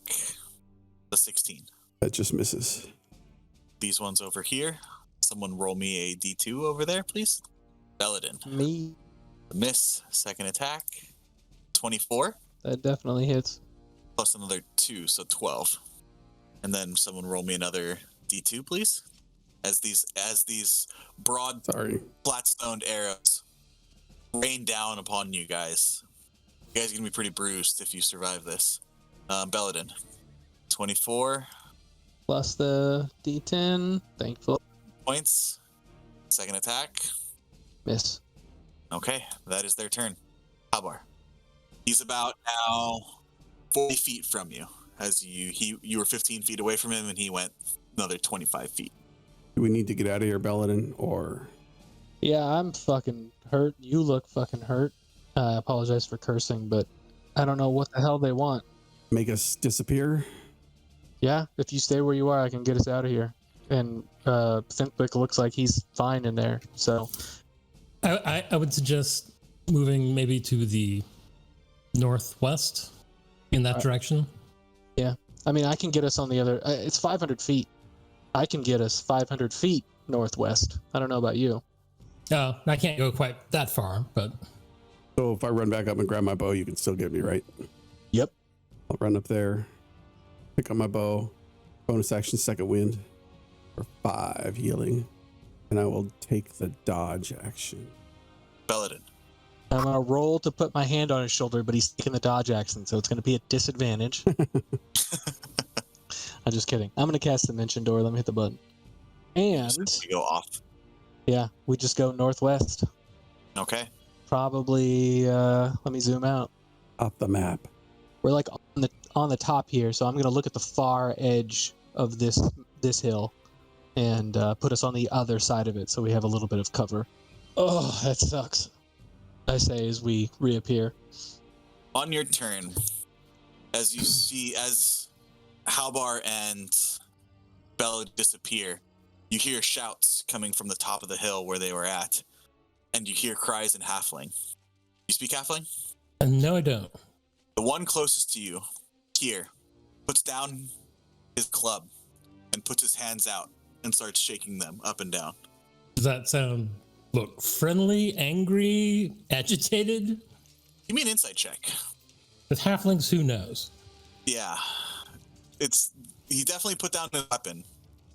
the 16. That just misses. These ones over here. Someone roll me a D2 over there, please. Belladin. Me. Miss. Second attack, 24. That definitely hits. Plus another 2, so 12. And then someone roll me another D2, please. As these broad, Sorry. flat-stoned arrows rain down upon you guys. You guys are gonna be pretty bruised if you survive this. Belladin, 24 Plus the D10. Thankful. points. Second attack. Miss. Okay, that is their turn. Habar. He's about now 40 feet from you. As you were 15 feet away from him, and he went another 25 feet. Do we need to get out of here, Belladin, or... Yeah, I'm fucking hurt. You look fucking hurt. I apologize for cursing, but I don't know what the hell they want. make us disappear? Yeah, if you stay where you are, I can get us out of here. And Thinkwick looks like he's fine in there, so... I would suggest moving maybe to the northwest in that direction. Yeah. I mean, I can get us on the other... it's 500 feet. I can get us 500 feet northwest. I don't know about you. I can't go quite that far, but... So if I run back up and grab my bow, you can still get me, right? Yep. I'll run up there, pick up my bow, bonus action, second wind, for 5 healing, and I will take the dodge action. Belladin. I'm going to roll to put my hand on his shoulder, but he's taking the dodge action, so it's going to be a disadvantage. I'm just kidding. I'm going to cast Dimension Door. Let me hit the button. And... We go off. Yeah, we just go northwest. Okay. Probably, let me zoom out. Off the map. We're like on the top here, so I'm going to look at the far edge of this hill and put us on the other side of it so we have a little bit of cover. Oh, that sucks. I say as we reappear. On your turn, as you see, as Halbar and Bella disappear, you hear shouts coming from the top of the hill where they were at, and you hear cries in Halfling. You speak Halfling? No, I don't. The one closest to you, here, puts down his club and puts his hands out and starts shaking them up and down. Does that sound, look, friendly, angry, agitated? Give me an insight check. With halflings, who knows? Yeah. He definitely put down his weapon.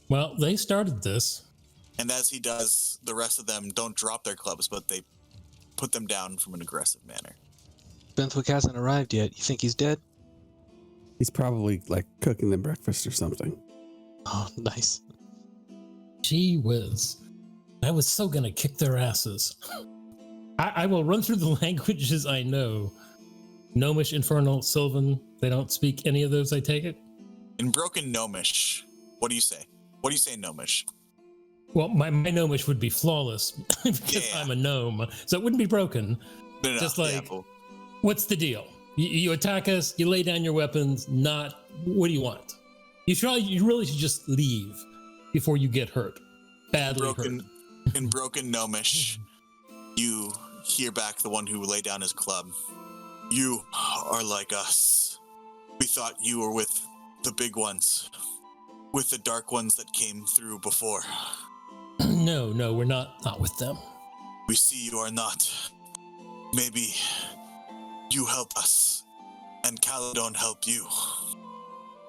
Well, they started this. And as he does, the rest of them don't drop their clubs, but they put them down from an aggressive manner. Benthwick hasn't arrived yet. You think he's dead? He's probably like cooking them breakfast or something. Oh, nice. Gee whiz. I was so gonna kick their asses. I will run through the languages I know. Gnomish, Infernal, Sylvan. They don't speak any of those, I take it? In broken Gnomish, what do you say? What do you say in Gnomish? Well, my Gnomish would be flawless because Yeah. I'm a gnome, so it wouldn't be broken. No, Just yeah, like, well, what's the deal? You attack us, you lay down your weapons, what do you want? You really should just leave before you get hurt. Badly hurt. in broken Gnomish, you hear back the one who laid down his club. You are like us. We thought you were with the big ones, with the dark ones that came through before. No, we're not with them. We see you are not. Maybe you help us, and Caledon help you.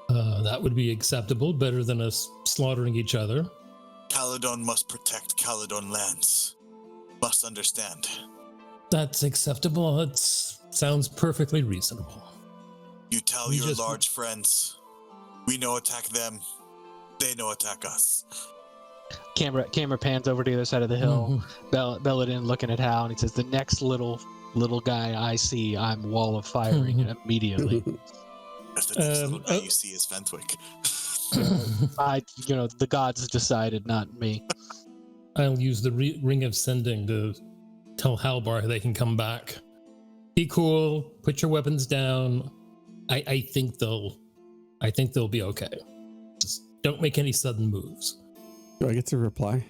That would be acceptable, better than us slaughtering each other. Caledon must protect Caledon lands. Must understand. That's acceptable. It sounds perfectly reasonable. You tell We your just- large friends. We know attack them. They know attack us. Camera pans over to the other side of the hill. Belladin looking at Hal, and he says, "The next little guy I see, I'm wall of firing immediately." That's the next little guy you see is Fenthwick. The gods decided, not me. I'll use the ring of sending to tell Halbar they can come back. Be cool. Put your weapons down. I think they'll be okay. Just don't make any sudden moves. Do I get to reply?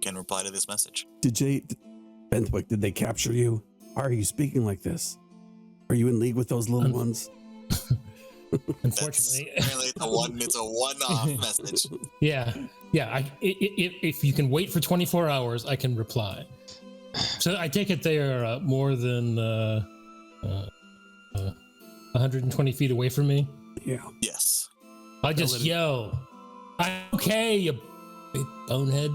Can reply to this message. Benthwick, did they capture you? Why are you speaking like this? Are you in league with those little ones? Unfortunately, Apparently it's a one-off message. yeah. If you can wait for 24 hours, I can reply. So I take it they are more than 120 feet away from me. Yeah. Yes. I just yell, "I'm okay, you big bonehead."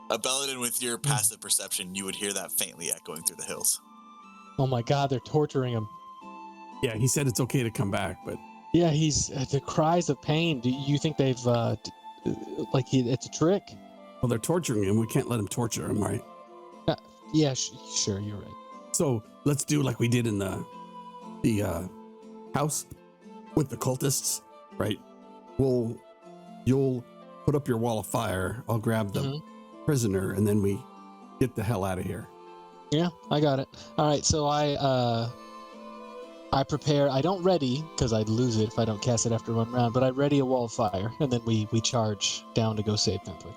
A Belladin with your passive perception, you would hear that faintly echoing through the hills. Oh my God, they're torturing him. Yeah, he said it's okay to come back, but Yeah, he's the cries of pain. Do you think they've it's a trick? well, they're torturing him. We can't let him torture him, right? Yeah, sure, you're right. So let's do like we did in the house with the cultists, right? You'll put up your wall of fire. I'll grab the prisoner, and then we get the hell out of here. Yeah, I got it. All right, so I prepare. I don't ready because I'd lose it if I don't cast it after one round. But I ready a wall of fire, and then we charge down to go save Benthwick.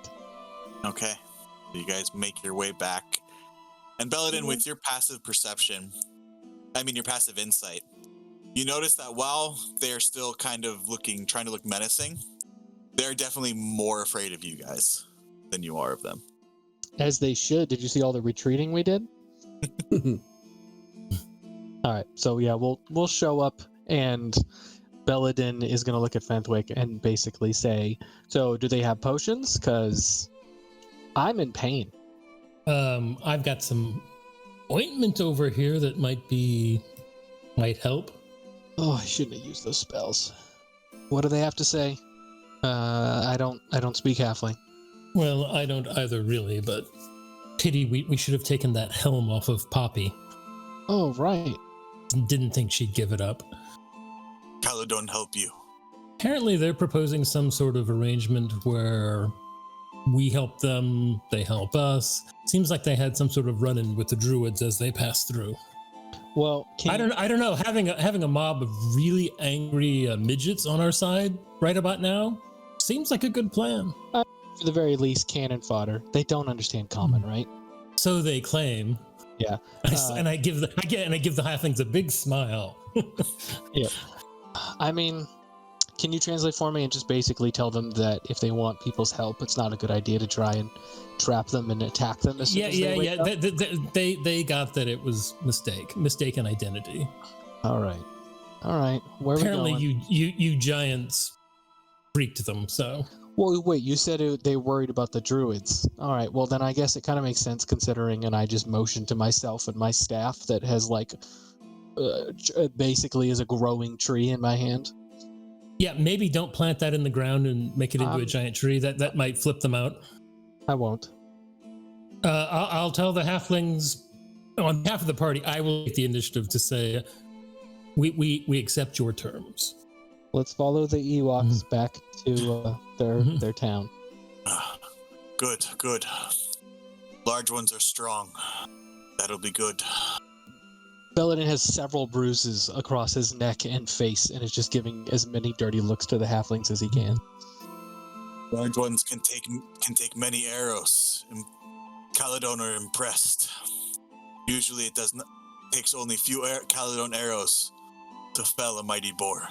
Okay. So you guys make your way back. And Belladin, with your passive perception, your passive insight, you notice that while they're still kind of trying to look menacing, they're definitely more afraid of you guys than you are of them. As they should. Did you see all the retreating we did? All right, so yeah, we'll show up, and Belladin is gonna look at Fenthwick and basically say, "So, do they have potions? Because I'm in pain." I've got some ointment over here that might help. Oh, I shouldn't have used those spells. What do they have to say? I don't speak halfling. Well, I don't either, really, but pity we should have taken that helm off of Poppy. Oh, right. Didn't think she'd give it up. Caledon help you. Apparently, they're proposing some sort of arrangement where we help them, they help us. Seems like they had some sort of run-in with the druids as they passed through. Well, I don't know. Having a mob of really angry midgets on our side right about now seems like a good plan. For the very least, cannon fodder. They don't understand common, right? So they claim. Yeah. And I give the halflings a big smile. Yeah. I mean, can you translate for me and just basically tell them that if they want people's help, it's not a good idea to try and trap them and attack them as soon as they wake up? They got that it was mistaken identity. All right. Where Apparently, are we going? you giants freaked them. So Well, wait, you said they worried about the druids. All right, well, then I guess it kind of makes sense considering, and I just motioned to myself and my staff that has, like, basically is a growing tree in my hand. yeah, maybe don't plant that in the ground and make it into a giant tree. That might flip them out. I won't. I'll tell the halflings on behalf of the party. I will take the initiative to say we accept your terms. Let's follow the Ewoks back to their town. Good, good. Large ones are strong. That'll be good. Belladin has several bruises across his neck and face, and is just giving as many dirty looks to the halflings as he can. Large ones can take many arrows. Caledon are impressed. Usually it takes only few Caledon arrows to fell a mighty boar.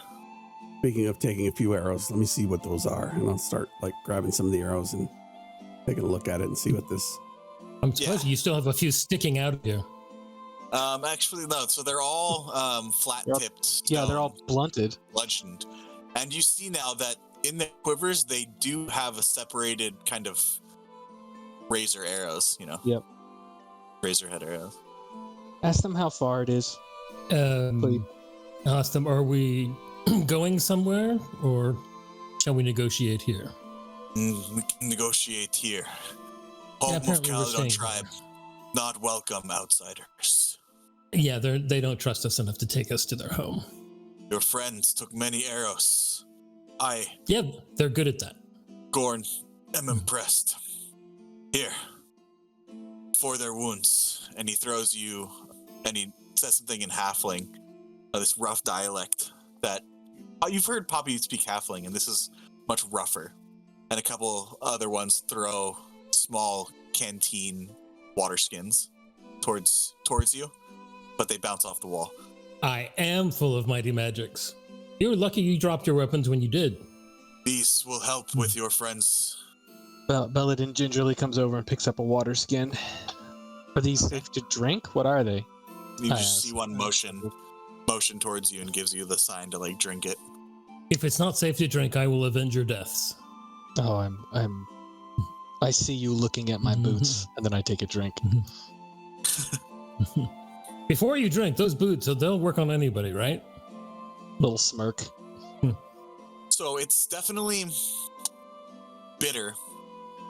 Speaking of taking a few arrows, let me see what those are, and I'll start like grabbing some of the arrows and taking a look at it and see what this. I'm surprised you still have a few sticking out of you. Actually, no. So they're all flat-tipped. Yeah, they're all blunted. Bludgeoned. And you see now that in their quivers, they do have a separated kind of razor arrows, you know? Yep. Razor head arrows. Ask them how far it is. Ask them, are we going somewhere, or shall we negotiate here? We can negotiate here. Home of Caledon tribe. Not welcome outsiders. Yeah, they don't trust us enough to take us to their home. Your friends took many arrows. Yeah, they're good at that. Gorn, am impressed. Here. For their wounds. And he throws you, and he says something in halfling, this rough dialect that you've heard Poppy speak halfling, and this is much rougher. And a couple other ones throw small canteen water skins towards you, but they bounce off the wall. I am full of mighty magics. You were lucky you dropped your weapons when you did. These will help with your friends. Belladin gingerly comes over and picks up a water skin. Are these safe to drink? What are they? You just see one motion towards you and gives you the sign to like drink it. If it's not safe to drink, I will avenge your deaths. Oh, I see you looking at my boots, and then I take a drink. Before you drink, those boots, they'll work on anybody, right? Little smirk. So it's definitely bitter,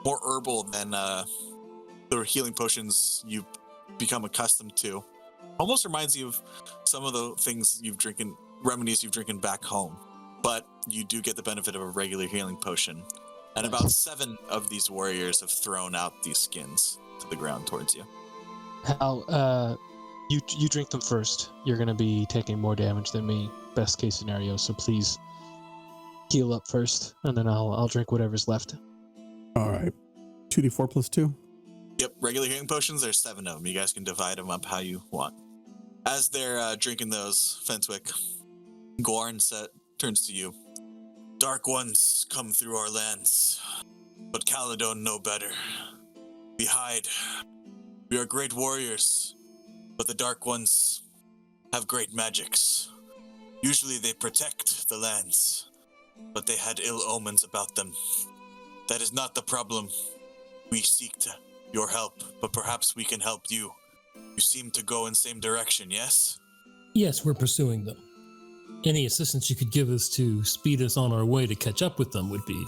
more herbal than the healing potions you've become accustomed to. Almost reminds you of some of the things remedies you've drinking back home. But you do get the benefit of a regular healing potion. And about 7 of these warriors have thrown out these skins to the ground towards you. Hal, you drink them first. You're going to be taking more damage than me, best case scenario, so please heal up first, and then I'll drink whatever's left. All right. 2d4 plus 2? Yep, regular healing potions, there's 7 of them. You guys can divide them up how you want. As they're drinking those, Fenswick, Gorn turns to you. Dark ones come through our lands, but Caledon know better. We hide. We are great warriors, but the Dark ones have great magics. Usually they protect the lands, but they had ill omens about them. That is not the problem. We seek your help, but perhaps we can help you. You seem to go in the same direction, yes? Yes, we're pursuing them. Any assistance you could give us to speed us on our way to catch up with them would be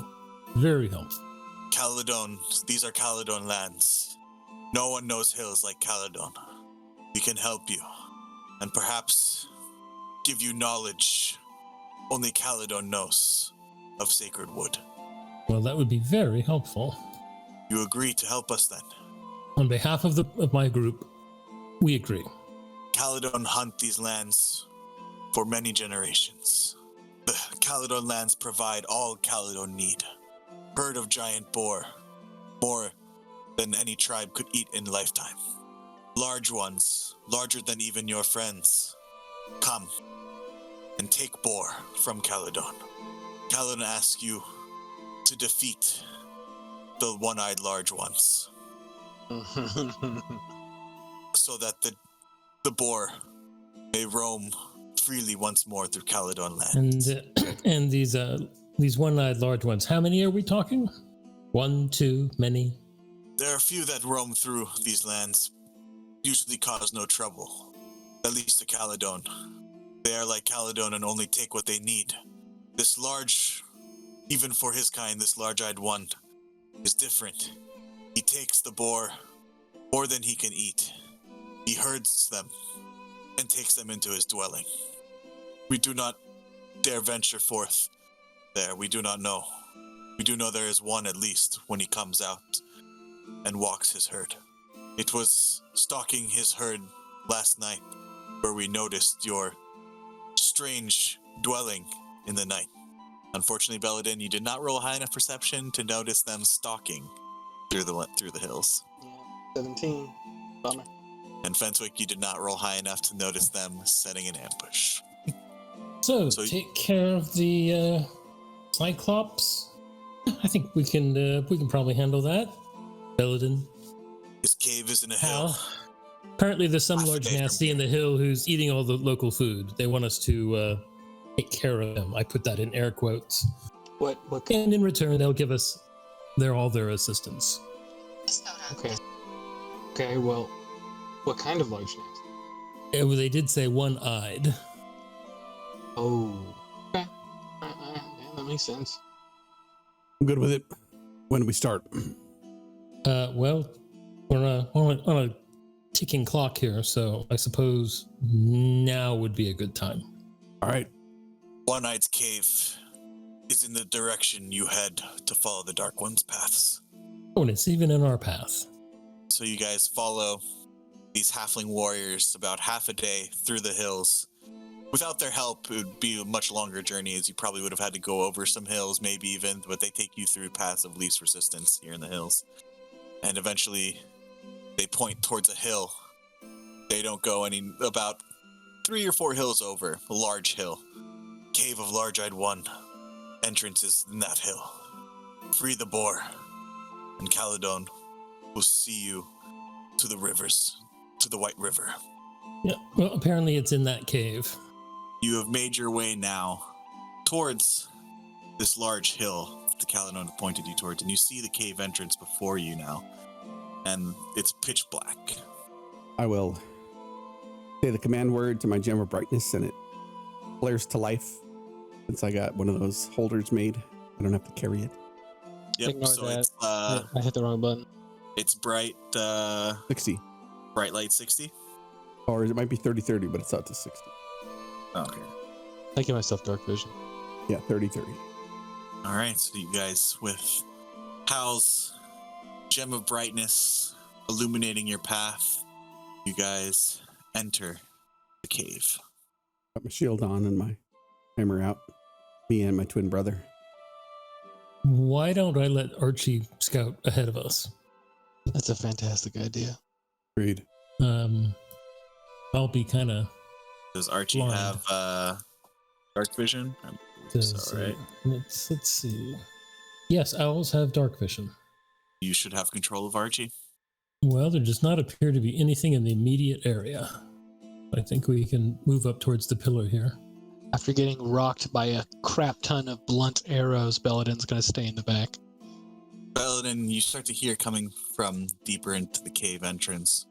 very helpful. Caledon, these are Caledon lands. No one knows hills like Caledon. We can help you, and perhaps give you knowledge only Caledon knows of sacred wood. Well, that would be very helpful. You agree to help us then? On behalf of my group, we agree. Caledon hunt these lands for many generations. The Caledon lands provide all Caledon need. Herd of giant boar, more than any tribe could eat in lifetime. Large ones, larger than even your friends. Come and take boar from Caledon. Caledon asks you to defeat the one-eyed large ones. So that the boar may roam freely once more through Caledon land. And these these one-eyed large ones, how many are we talking? One, two, many? There are a few that roam through these lands, usually cause no trouble. At least to Caledon. They are like Caledon and only take what they need. This large, even for his kind, this large-eyed one is different. He takes the boar more than he can eat. He herds them and takes them into his dwelling. We do not dare venture forth there. We do not know. We do know there is one at least when he comes out and walks his herd. It was stalking his herd last night where we noticed your strange dwelling in the night. Unfortunately, Belladin, you did not roll high enough perception to notice them stalking through the hills. Yeah, 17. Bummer. And Fenswick, you did not roll high enough to notice them setting an ambush. So So- take care of the Cyclops. I think we can probably handle that. Belladin. His cave is in a hill. Hal. Apparently there's some Half a large day from nasty in the hill who's eating all the local food. They want us to take care of them. I put that in air quotes. What? And in return, they'll give us all their assistance. Okay. Okay. Well, what kind of large nasty? Well, they did say one-eyed. Oh. Okay. Yeah, that makes sense. I'm good with it. When do we start? Well, we're on a ticking clock here, so I suppose now would be a good time. All right. One-Eye's cave is in the direction you head to follow the Dark One's paths. Oh, and it's even in our path. So you guys follow these halfling warriors about half a day through the hills. Without their help, it would be a much longer journey, as you probably would have had to go over some hills, maybe even, but they take you through paths of least resistance here in the hills. And eventually, they point towards a hill. They don't go about 3 or 4 hills over, a large hill. Cave of Large-Eyed One. Entrance is in that hill. Free the boar, and Caledon will see you to the rivers, to the White River. Yeah, well, apparently it's in that cave. You have made your way now towards this large hill that Caledon pointed you towards, and you see the cave entrance before you now, and it's pitch black. I will say the command word to my gem of brightness, and it flares to life. Since I got one of those holders made, I don't have to carry it. Yep. Ignore So that. it's I hit the wrong button. it's bright 60. bright light 60. Or it might be 30-30, but it's out to 60. Okay. I give myself dark vision. Yeah, 30-30. All right. So you guys with Hal's gem of brightness illuminating your path, you guys enter the cave. Got my shield on and my hammer out. Me and my twin brother. Why don't I let Archie scout ahead of us? That's a fantastic idea. Agreed. I'll be kind of. Does Archie Blind. have dark vision? I believe so, right? Let's see. Yes, owls have dark vision. You should have control of Archie. Well, there does not appear to be anything in the immediate area. I think we can move up towards the pillar here. After getting rocked by a crap ton of blunt arrows, Belladin's going to stay in the back. Belladin, you start to hear coming from deeper into the cave entrance.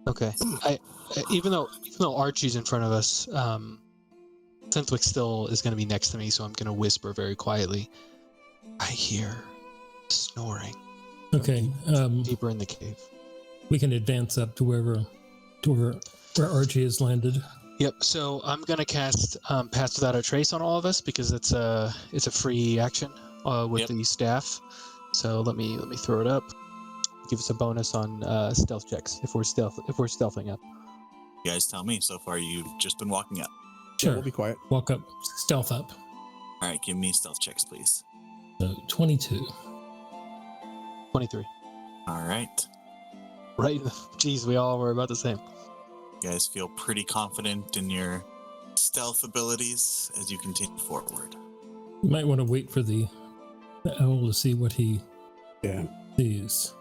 Okay. Even though Archie's in front of us, Synthwick still is going to be next to me, so I'm going to whisper very quietly. I hear snoring Okay, deeper in the cave. we can advance up to where Archie has landed. Yep. So I'm going to cast Pass Without a Trace on all of us because it's a free action with the staff. So let me throw it up. Give us a bonus on stealth checks if we're stealthing up. You guys tell me. So far, you've just been walking up. Yeah, Sure. we'll be quiet. Walk up, stealth up. All right, give me stealth checks, please. So 22. 23. All right. Right. Jeez, we all were about the same. You guys feel pretty confident in your stealth abilities as you continue forward. You might want to wait for the owl to see what he Yeah. sees.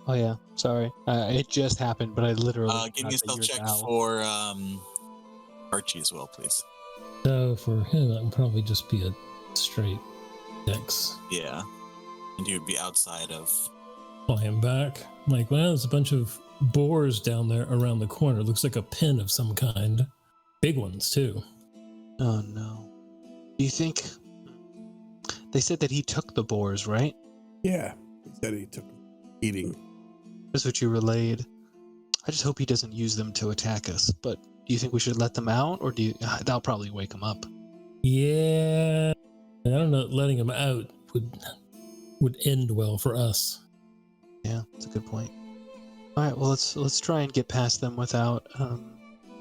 Oh yeah. Sorry. It just happened, but I literally. Give me a forgot that stealth you're check the owl. for Archie as well, please. So for him, that would probably just be a straight Dex. Yeah. And he would be outside of... Fly him back. I'm like, well, there's a bunch of boars down there around the corner. Looks like a pen of some kind. Big ones, too. Oh, no. Do you think... They said that he took the boars, right? Yeah, he said he took eating. That's what you relayed. I just hope he doesn't use them to attack us. But do you think we should let them out, or do you? That'll probably wake him up. Yeah, I don't know. Letting him out would end well for us. Yeah, that's a good point. All right, well let's try and get past them without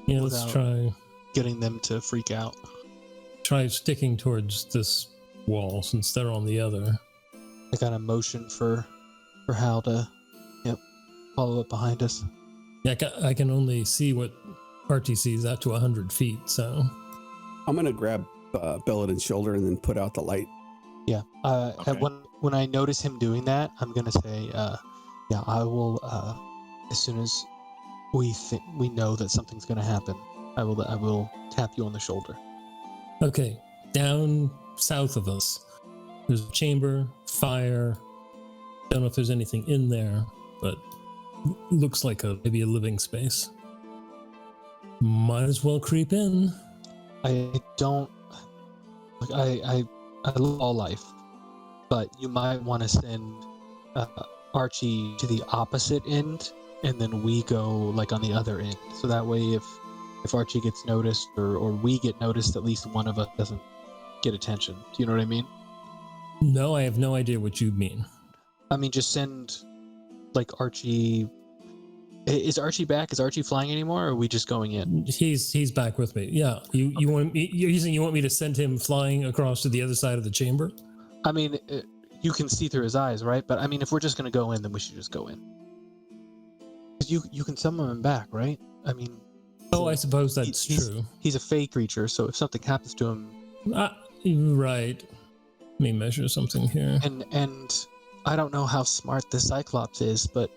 Let's try getting them to freak out. Try sticking towards this wall since they're on the other. I got a motion for Hal to, follow up behind us. Yeah, I can only see what Archie sees out to 100 feet, so... I'm going to grab Belladin's shoulder and then put out the light. Yeah, Okay. when I notice him doing that, I'm going to say, I will, as soon as we know that something's going to happen, I will tap you on the shoulder. Okay, down south of us, there's a chamber, fire. Don't know if there's anything in there, but looks like maybe a living space. Might as well creep in. I don't. I love all life, but you might want to send Archie to the opposite end, and then we go like on the other end. So that way, if Archie gets noticed or we get noticed, at least one of us doesn't get attention. Do you know what I mean? No, I have no idea what you mean. I mean, just send like Archie. Is Archie back? Is Archie flying anymore, or are we just going in? He's back with me. Yeah, you want me? You're using? You want me to send him flying across to the other side of the chamber? I mean, you can see through his eyes, right? But I mean, if we're just going to go in, then we should just go in. 'Cause you can summon him back, right? I mean. Oh, I suppose that's true. He's a fey creature, so if something happens to him, Right. Let me measure something here. and I don't know how smart the Cyclops is, but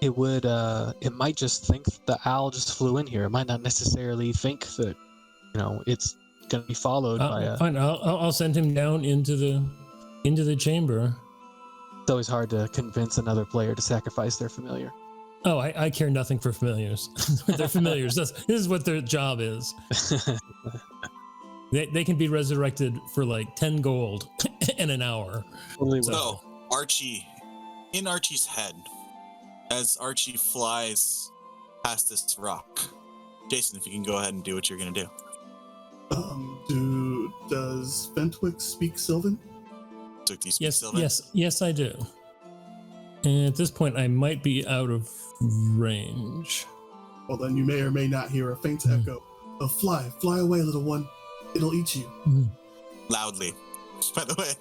it might just think the owl just flew in here. It might not necessarily think that it's gonna be followed by a. Fine. I'll send him down into the chamber. It's always hard to convince another player to sacrifice their familiar. Oh, I care nothing for familiars. They're familiars. This is what their job is. They can be resurrected for like 10 gold in an hour. So, Archie, in Archie's head, as Archie flies past this rock, Jason, if you can go ahead and do what you're going to do. Does Ventwick speak Sylvan? So, do you speak Sylvan? Yes, I do. And at this point, I might be out of range. Well, then you may or may not hear a faint echo of fly away, little one. It'll eat you. Loudly, by the way.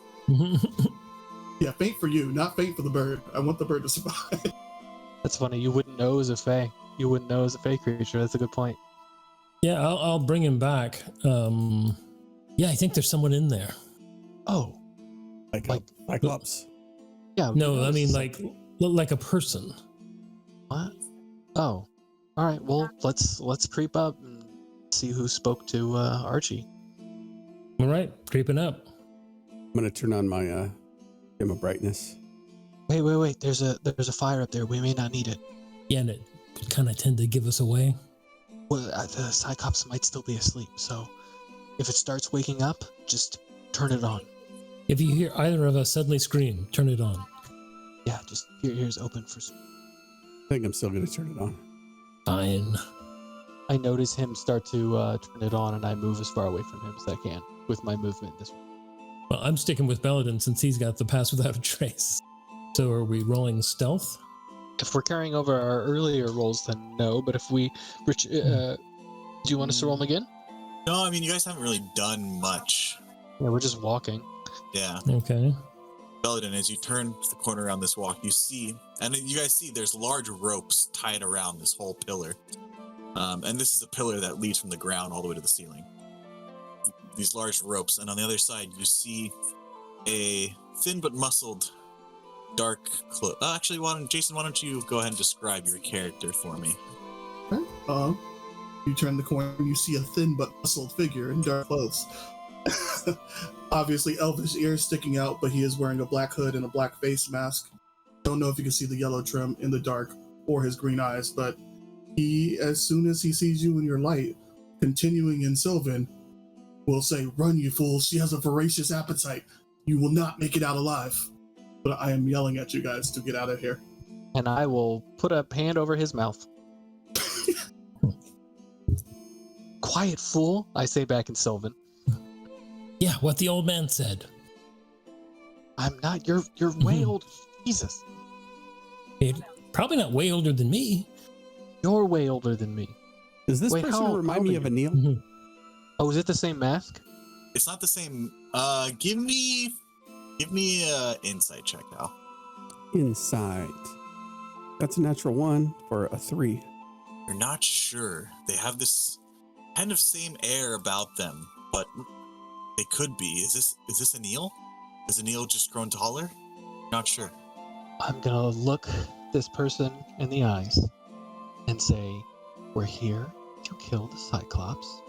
Yeah, faint for you, not faint for the bird. I want the bird to survive. That's funny. You wouldn't know as a fey. You wouldn't know as a fey creature. That's a good point. Yeah, I'll bring him back. Yeah, I think there's someone in there. Oh, Like Cyclops. yeah. No, I mean like a person. What? Oh, all right. Well, let's creep up and see who spoke to Archie. All right, creeping up. I'm going to turn on my gamma brightness. Wait. There's a fire up there. We may not need it. Yeah, and it could kind of tend to give us away. Well, the Cyclops might still be asleep, so if it starts waking up, just turn it on. If you hear either of us suddenly scream, turn it on. Yeah, just here's open for. I think I'm still going to turn it on. Fine. I notice him start to turn it on, and I move as far away from him as I can with my movement this way. Well, I'm sticking with Belladin since he's got the pass without a trace. So are we rolling stealth? If we're carrying over our earlier rolls, then no. But if we, do you want us to roll them again? No, I mean, you guys haven't really done much. Yeah, we're just walking. Yeah. Okay. Belladin, as you turn the corner around this walk, you see, and you guys see there's large ropes tied around this whole pillar. And this is a pillar that leads from the ground all the way to the ceiling. These large ropes, and on the other side, you see a thin but muscled, dark cloak. Actually, Jason, why don't you go ahead and describe your character for me? Okay. You turn the corner and you see a thin but muscled figure in dark clothes. Obviously, elvish ears sticking out, but he is wearing a black hood and a black face mask. Don't know if you can see the yellow trim in the dark or his green eyes, but he, as soon as he sees you in your light, continuing in Sylvan, will say, "Run, you fools, she has a voracious appetite. You will not make it out alive." But I am yelling at you guys to get out of here. And I will put a hand over his mouth. Quiet, fool, I say back in Sylvan. Yeah, what the old man said. I'm not, you're way old. Jesus. Probably not way older than me. You're way older than me. Does this Wait, person how remind me of old are Anil? Oh, is it the same mask? It's not the same. Give me insight check now. Insight. That's a natural 1 for a 3. You're not sure. They have this kind of same air about them, but they could be. Is this Anil? Has Anil just grown taller? Not sure. I'm gonna look this person in the eyes and say, we're here to kill the Cyclops.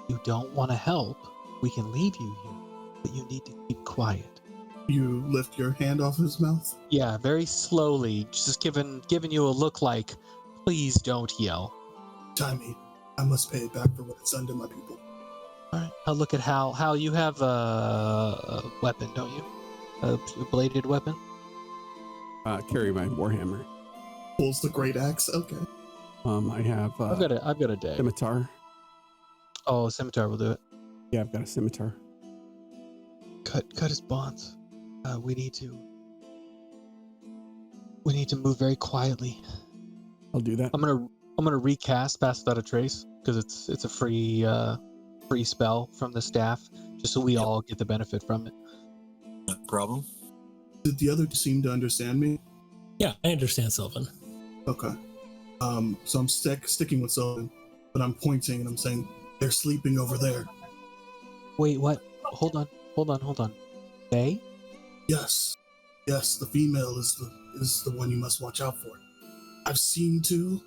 You don't want to help, we can leave you here, but you need to keep quiet. You lift your hand off his mouth. Yeah, very slowly, just giving you a look like, please don't yell. Timing. I must pay it back for what it's done to my people. All right, I'll look at Hal. Hal, you have a weapon, don't you? A bladed weapon? Carry my warhammer. Pulls the great axe. Okay. I have I've got a day. scimitar. Oh, scimitar will do it. Yeah, I've got a scimitar. Cut his bonds. We need to move very quietly. I'll do that. I'm gonna recast Pass Without a Trace because it's a free spell from the staff, just so we all get the benefit from it. No problem. Did the other seem to understand me? Yeah, I understand, Sylvan. Okay. So I'm sticking with Sylvan, but I'm pointing and I'm saying, they're sleeping over there. Wait, what? Hold on. They? Yes. Yes, the female is the one you must watch out for. I've seen two.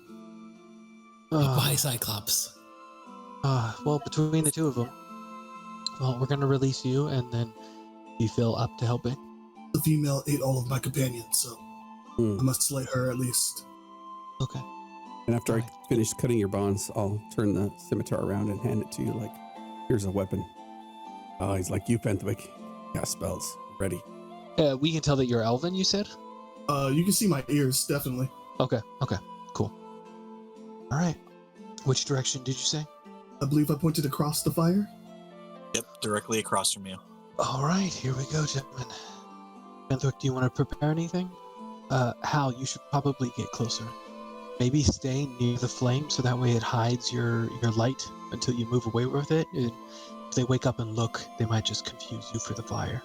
Why Cyclops? Well, between the two of them, well, we're gonna release you, and then you feel up to helping. The female ate all of my companions, so I must slay her at least. Okay. And after Right. I finish cutting your bonds, I'll turn the scimitar around and hand it to you like, here's a weapon. Oh, he's like, you, Fenthwick. Cast spells. Ready. We can tell that you're Elven, you said? You can see my ears, definitely. Okay, cool. All right. Which direction did you say? I believe I pointed across the fire. Yep, directly across from you. All right, here we go, gentlemen. Fenthwick, do you want to prepare anything? Hal, you should probably get closer. Maybe stay near the flame so that way it hides your light until you move away with it. And if they wake up and look, they might just confuse you for the fire.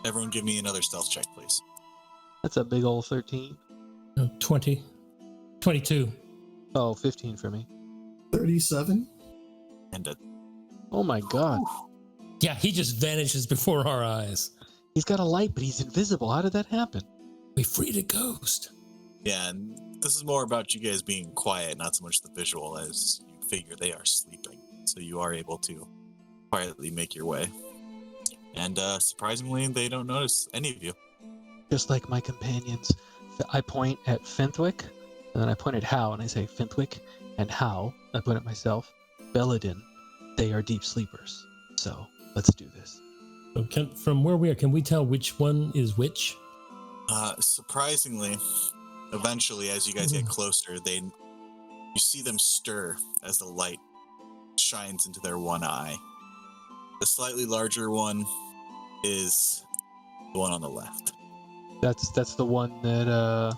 Everyone give me another stealth check, please. That's a big old 13. 20. 22. Oh, 15 for me. 37. And Oh my god. Yeah, he just vanishes before our eyes. He's got a light, but he's invisible. How did that happen? We freed a ghost. yeah, and this is more about you guys being quiet, not so much the visual, as you figure they are sleeping. So you are able to quietly make your way. And surprisingly, they don't notice any of you. Just like my companions. I point at Fenthwick, and then I point at Hal, and I say, Fenthwick and Hal, I point at myself, Belladin, they are deep sleepers. So, let's do this. So from where we are, can we tell which one is which? Surprisingly, eventually, as you guys get closer, you see them stir as the light shines into their one eye. The slightly larger one is the one on the left. That's the one that,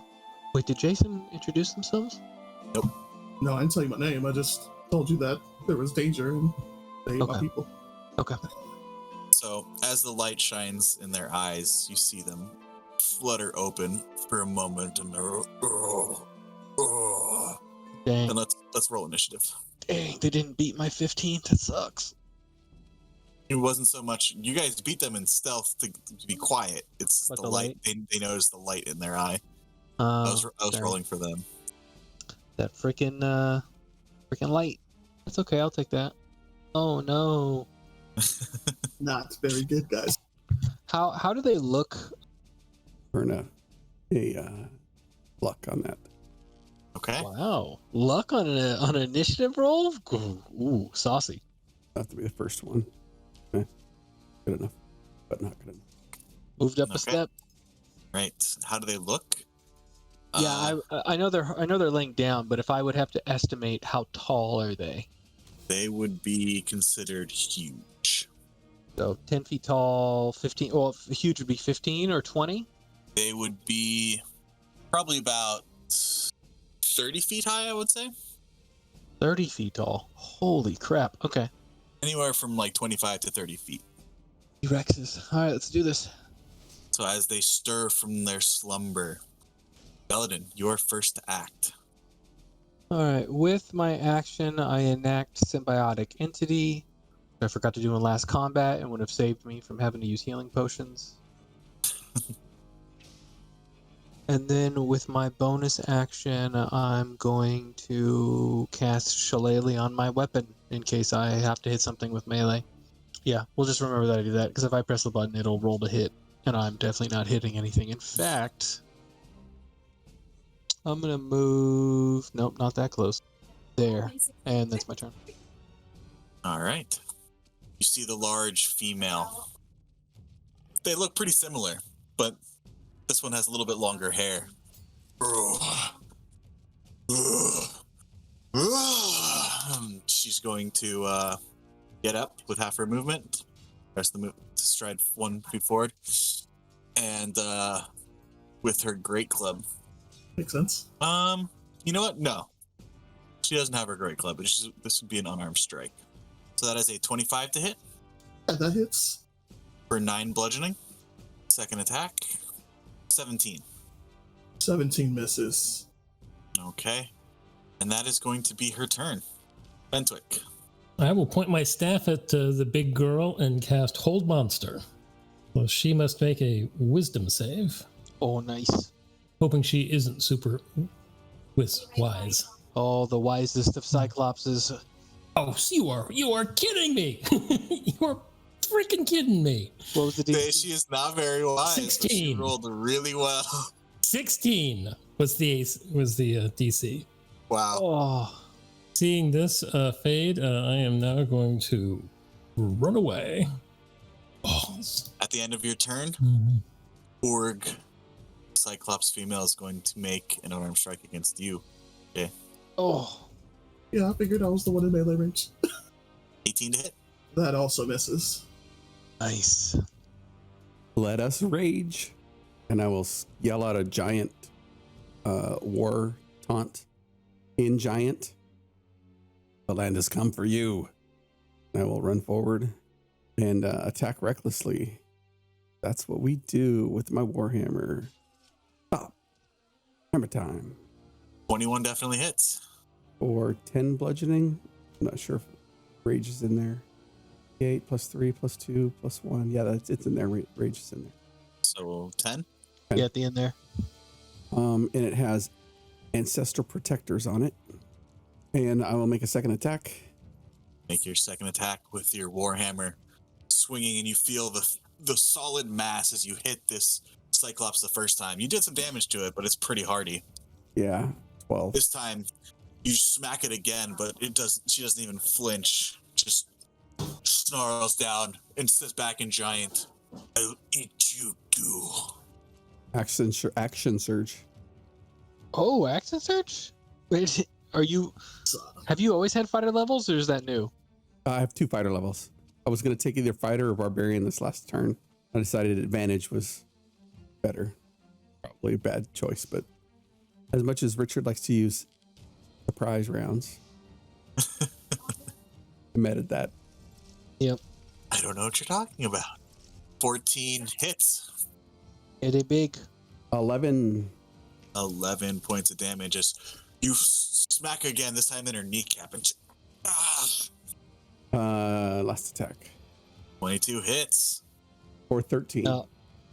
wait, did Jason introduce themselves? No, I didn't tell you my name. I just told you that there was danger and they ate my Okay. people. Okay. So, as the light shines in their eyes, you see them flutter open for a moment, and they're Dang. and let's roll initiative. Dang, they didn't beat my 15. That sucks. It wasn't so much you guys beat them in stealth to be quiet. It's But the light. They noticed the light in their eye. I was Sorry. rolling for them. That freaking light. That's okay. I'll take that. Oh no. Not very good, guys. How do they look? Earn a luck on that. Okay. Wow. Luck on an initiative roll? Ooh, saucy. Have to be the first one. Good enough, but not good enough. Moved up a Okay. step. Right. How do they look? Yeah, I know they're laying down, but if I would have to estimate, how tall are they? They would be considered huge. So 10 feet tall, 15. Well, huge would be 15 or 20. They would be probably about 30 feet high, I would say. 30 feet tall. Holy crap. Okay. Anywhere from like 25 to 30 feet. T-Rexes. All right, let's do this. So as they stir from their slumber, Belladin, you're first to act. All right. With my action, I enact Symbiotic Entity. I forgot to do in last combat and would have saved me from having to use healing potions. And then with my bonus action, I'm going to cast Shillelagh on my weapon in case I have to hit something with melee. Yeah, we'll just remember that I do that, because if I press the button, it'll roll to hit, and I'm definitely not hitting anything. In fact, I'm going to move... Nope, not that close. There. And that's my turn. All right. You see the large female. They look pretty similar, but this one has a little bit longer hair. She's going to get up with half her movement. Press the move to stride 1 feet forward. And with her great club. Makes sense. You know what? No. She doesn't have her great club. This would be an unarmed strike. So that is a 25 to hit. Yeah, that hits. For 9 bludgeoning. Second attack. 17. 17 misses. Okay. And that is going to be her turn. Bentwick. I will point my staff at the big girl and cast Hold Monster. Well, she must make a wisdom save, Oh, nice. hoping she isn't super wise. Oh, the wisest of Cyclopses. Oh, so you are kidding me! You are freaking kidding me! What was the DC? She is not very wise. 16. But she rolled really well. 16 was the DC. Wow. Oh, Seeing this fade, I am now going to run away. Oh. At the end of your turn, Org Cyclops female is going to make an unarmed strike against you. Okay. oh. Yeah, I figured I was the one in melee range. 18 to hit. That also misses. Nice. Let us rage. And I will yell out a giant war taunt in giant. The land has come for you. And I will run forward and attack recklessly. That's what we do with my warhammer. Stop. Hammer time. 21 definitely hits. For 10 bludgeoning. I'm not sure if rage is in there. 8 plus 3 plus 2 plus 1. Yeah, it's in there. Rage is in there. So 10. Yeah, at the end there. And it has ancestral protectors on it. And I will make a second attack. Make your second attack with your warhammer swinging, and you feel the solid mass as you hit this Cyclops the first time. You did some damage to it, but it's pretty hardy. Yeah, 12. This time, you smack it again, but she doesn't even flinch. Just snarls down and sits back in giant. I'll eat you too. Action surge. Oh, action search? Wait, have you always had fighter levels, or is that new? I have 2 fighter levels. I was going to take either fighter or barbarian this last turn. I decided advantage was better. Probably a bad choice, but as much as Richard likes to use surprise rounds, I meted that. Yep. I don't know what you're talking about. 14 hits. It a big. 11. 11 points of damage as you smack again, this time in her kneecap. And Last attack. 22 hits. Or 13.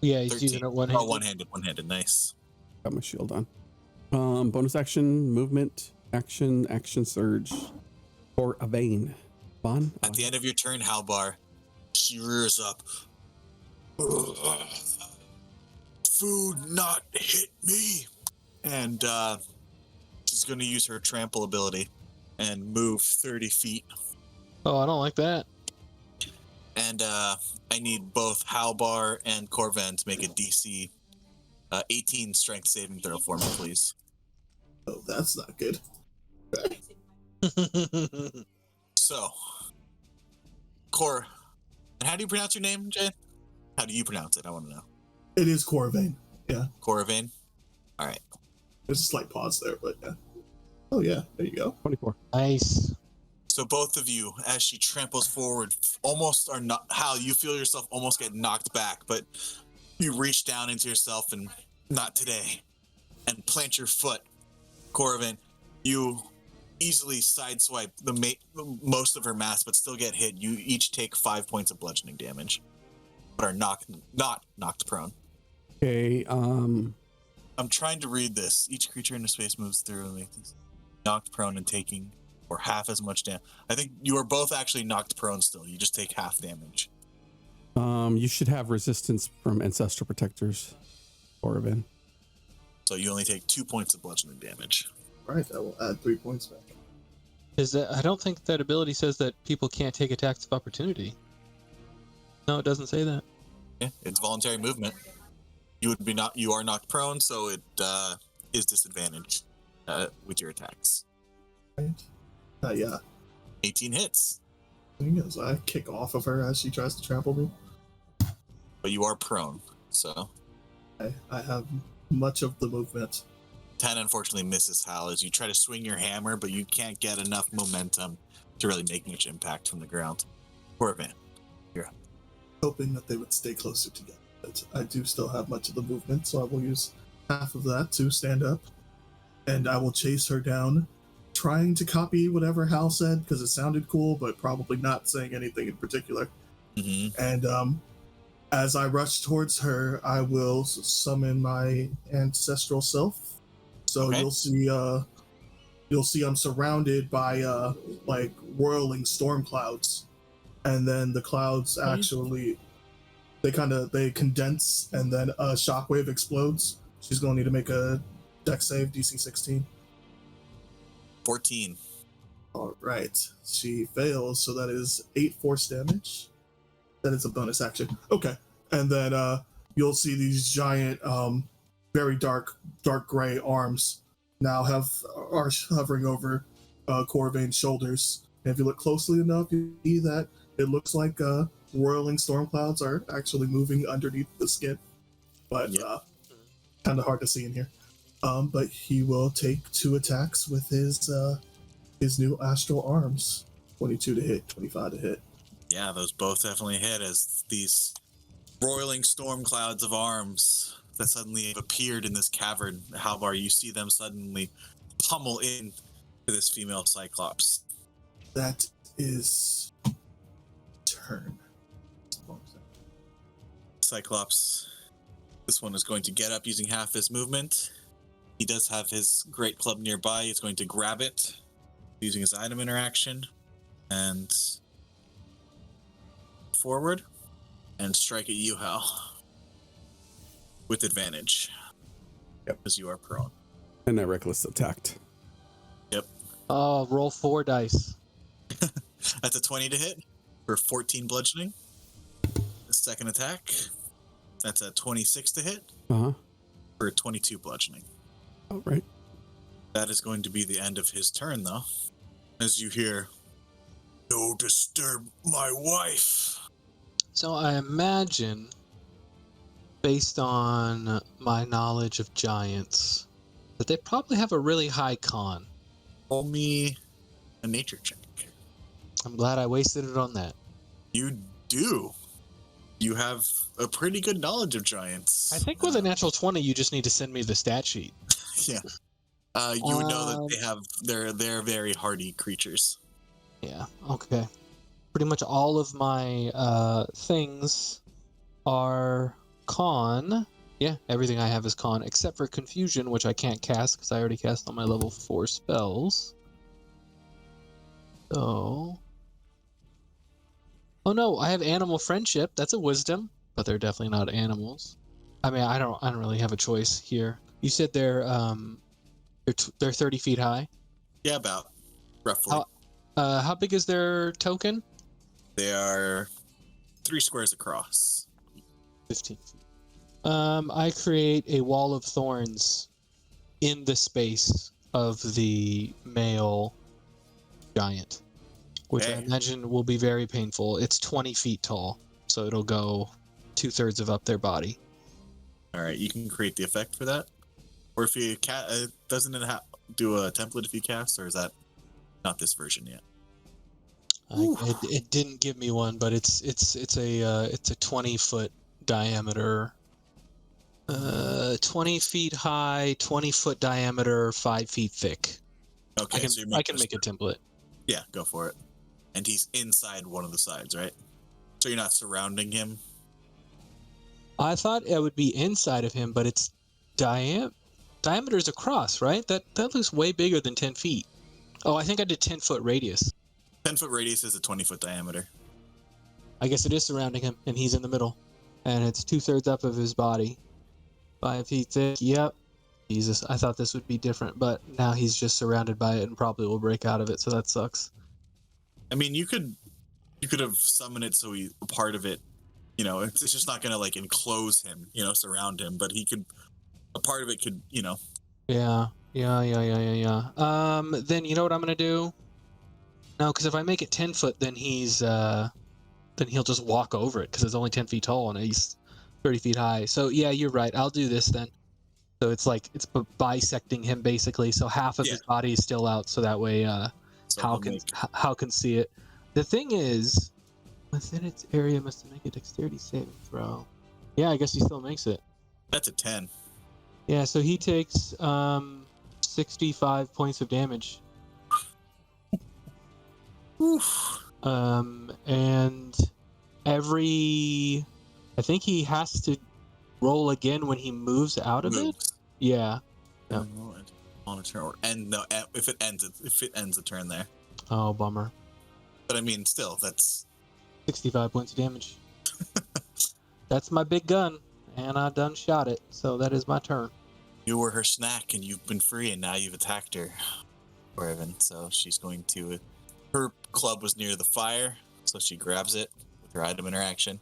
Yeah, he's 13. using it one-handed. Oh, one-handed. Nice. Got my shield on. Bonus action, movement, action surge. Or a vein. Vaughn? At the end of your turn, Halbar, she rears up. "Ugh. Food not hit me. And she's going to use her trample ability and move 30 feet. Oh, I don't like that. And I need both Halbar and Corvan to make a DC 18 strength saving throw for me, please. Oh, that's not good. So, Cor, and how do you pronounce your name, Jay? How do you pronounce it? I want to know. It is Corvain. Yeah. Corvan? All right. There's a slight pause there, but yeah. Oh, yeah. There you go. 24. Nice. So both of you, as she tramples forward, almost are not. Hal, you feel yourself almost get knocked back, but you reach down into yourself and not today, and plant your foot. Corvin, you easily sideswipe most of her mass, but still get hit. You each take 5 points of bludgeoning damage, but are not knocked prone. Okay, I'm trying to read this. Each creature in the space moves through and makes these knocked prone and taking or half as much damage. I think you are both actually knocked prone still. You just take half damage. you should have resistance from Ancestral Protectors, Orovin. So you only take 2 points of bludgeoning damage. All right, that will add 3 points back. I don't think that ability says that people can't take attacks of opportunity. No, it doesn't say that. Yeah, it's voluntary movement. You are knocked prone, so it is disadvantaged with your attacks. Right. Yeah. 18 hits, Thing is, I kick off of her as she tries to trample me. but you are prone. So I have much of the movement. 10 unfortunately misses Hal as you try to swing your hammer, but you can't get enough momentum to really make much impact from the ground. Corvan, you're up. Hoping that they would stay closer together. But I do still have much of the movement, so I will use half of that to stand up. And I will chase her down, trying to copy whatever Hal said, because it sounded cool, but probably not saying anything in particular. Mm-hmm. And as I rush towards her, I will summon my ancestral self. So Okay. you'll see I'm surrounded by like whirling storm clouds, and then the clouds actually they condense, and then a shockwave explodes. She's going to need to make a dex save, DC 16. 14. All right, she fails, so that is 8 force damage. That is a bonus action. Okay, and then you'll see these giant, very dark gray arms now are hovering over Corvain's shoulders. And if you look closely enough, you see that it looks like whirling storm clouds are actually moving underneath the skin, but kind of hard to see in here. But he will take 2 attacks with his new astral arms. 22 to hit, 25 to hit. Yeah, those both definitely hit as these roiling storm clouds of arms that suddenly have appeared in this cavern. Halvar, you see them suddenly pummel in to this female Cyclops. That is turn. Cyclops, this one is going to get up using half his movement. He does have his great club nearby. He's going to grab it using his item interaction and forward and strike at you, Hal, with advantage. Yep. Because you are prone. And that reckless attacked. Yep. Oh, roll 4 dice. That's a 20 to hit for 14 bludgeoning. The second attack, that's a 26 to hit for 22 bludgeoning. All right. That is going to be the end of his turn, though. As you hear, "No disturb my wife." So I imagine, based on my knowledge of giants, that they probably have a really high con. Roll me a nature check. I'm glad I wasted it on that. You do. You have a pretty good knowledge of giants. I think with a natural 20, you just need to send me the stat sheet. Yeah. You would know that they're very hardy creatures. Yeah, okay. Pretty much all of my things are con. Yeah, everything I have is con, except for confusion, which I can't cast because I already cast on my level 4 spells. So. Oh no, I have animal friendship. That's a wisdom, but they're definitely not animals. I mean, I don't really have a choice here. You said they're 30 feet high. Yeah, about roughly. How big is their token? They are 3 squares across. 15 feet. I create a wall of thorns in the space of the male giant, which I imagine will be very painful. It's 20 feet tall, so it'll go 2/3 of up their body. All right, you can create the effect for that. Or if you doesn't it do a template if you cast, or is that not this version yet? It didn't give me one, but it's a 20-foot diameter, 20 feet high, 20-foot diameter, 5 feet thick. Okay, I can make a template. Yeah, go for it. And he's inside one of the sides, right? So you're not surrounding him. I thought it would be inside of him, but it's diameter is across, right? That looks way bigger than 10 feet. Oh, I think I did 10-foot radius. 10-foot radius is a 20-foot diameter. I guess it is surrounding him, and he's in the middle. And it's 2/3 up of his body. 5 feet thick, yep. Jesus, I thought this would be different, but now he's just surrounded by it and probably will break out of it, so that sucks. I mean, you could have summoned it so a part of it, it's just not going to like enclose him, surround him, but a part of it could, Yeah. Then you know what I'm going to do? No, because if I make it 10 foot, then then he'll just walk over it because it's only 10 feet tall and he's 30 feet high. So yeah, you're right. I'll do this then. So it's bisecting him basically. So half of his body is still out. So that way, Hal can see it. The thing is, within its area must make a dexterity saving throw. Yeah, I guess he still makes it. That's a 10. Yeah, so he takes 65 points of damage. Oof. And I think he has to roll again when he moves out of it. Yeah. No. On a turn, if it ends the turn there. Oh, bummer. But I mean, still, that's 65 points of damage. That's my big gun, and I done shot it, so that is my turn. You were her snack, and you've been free, and now you've attacked her, Raven. So she's going to. Her club was near the fire, so she grabs it with her item interaction.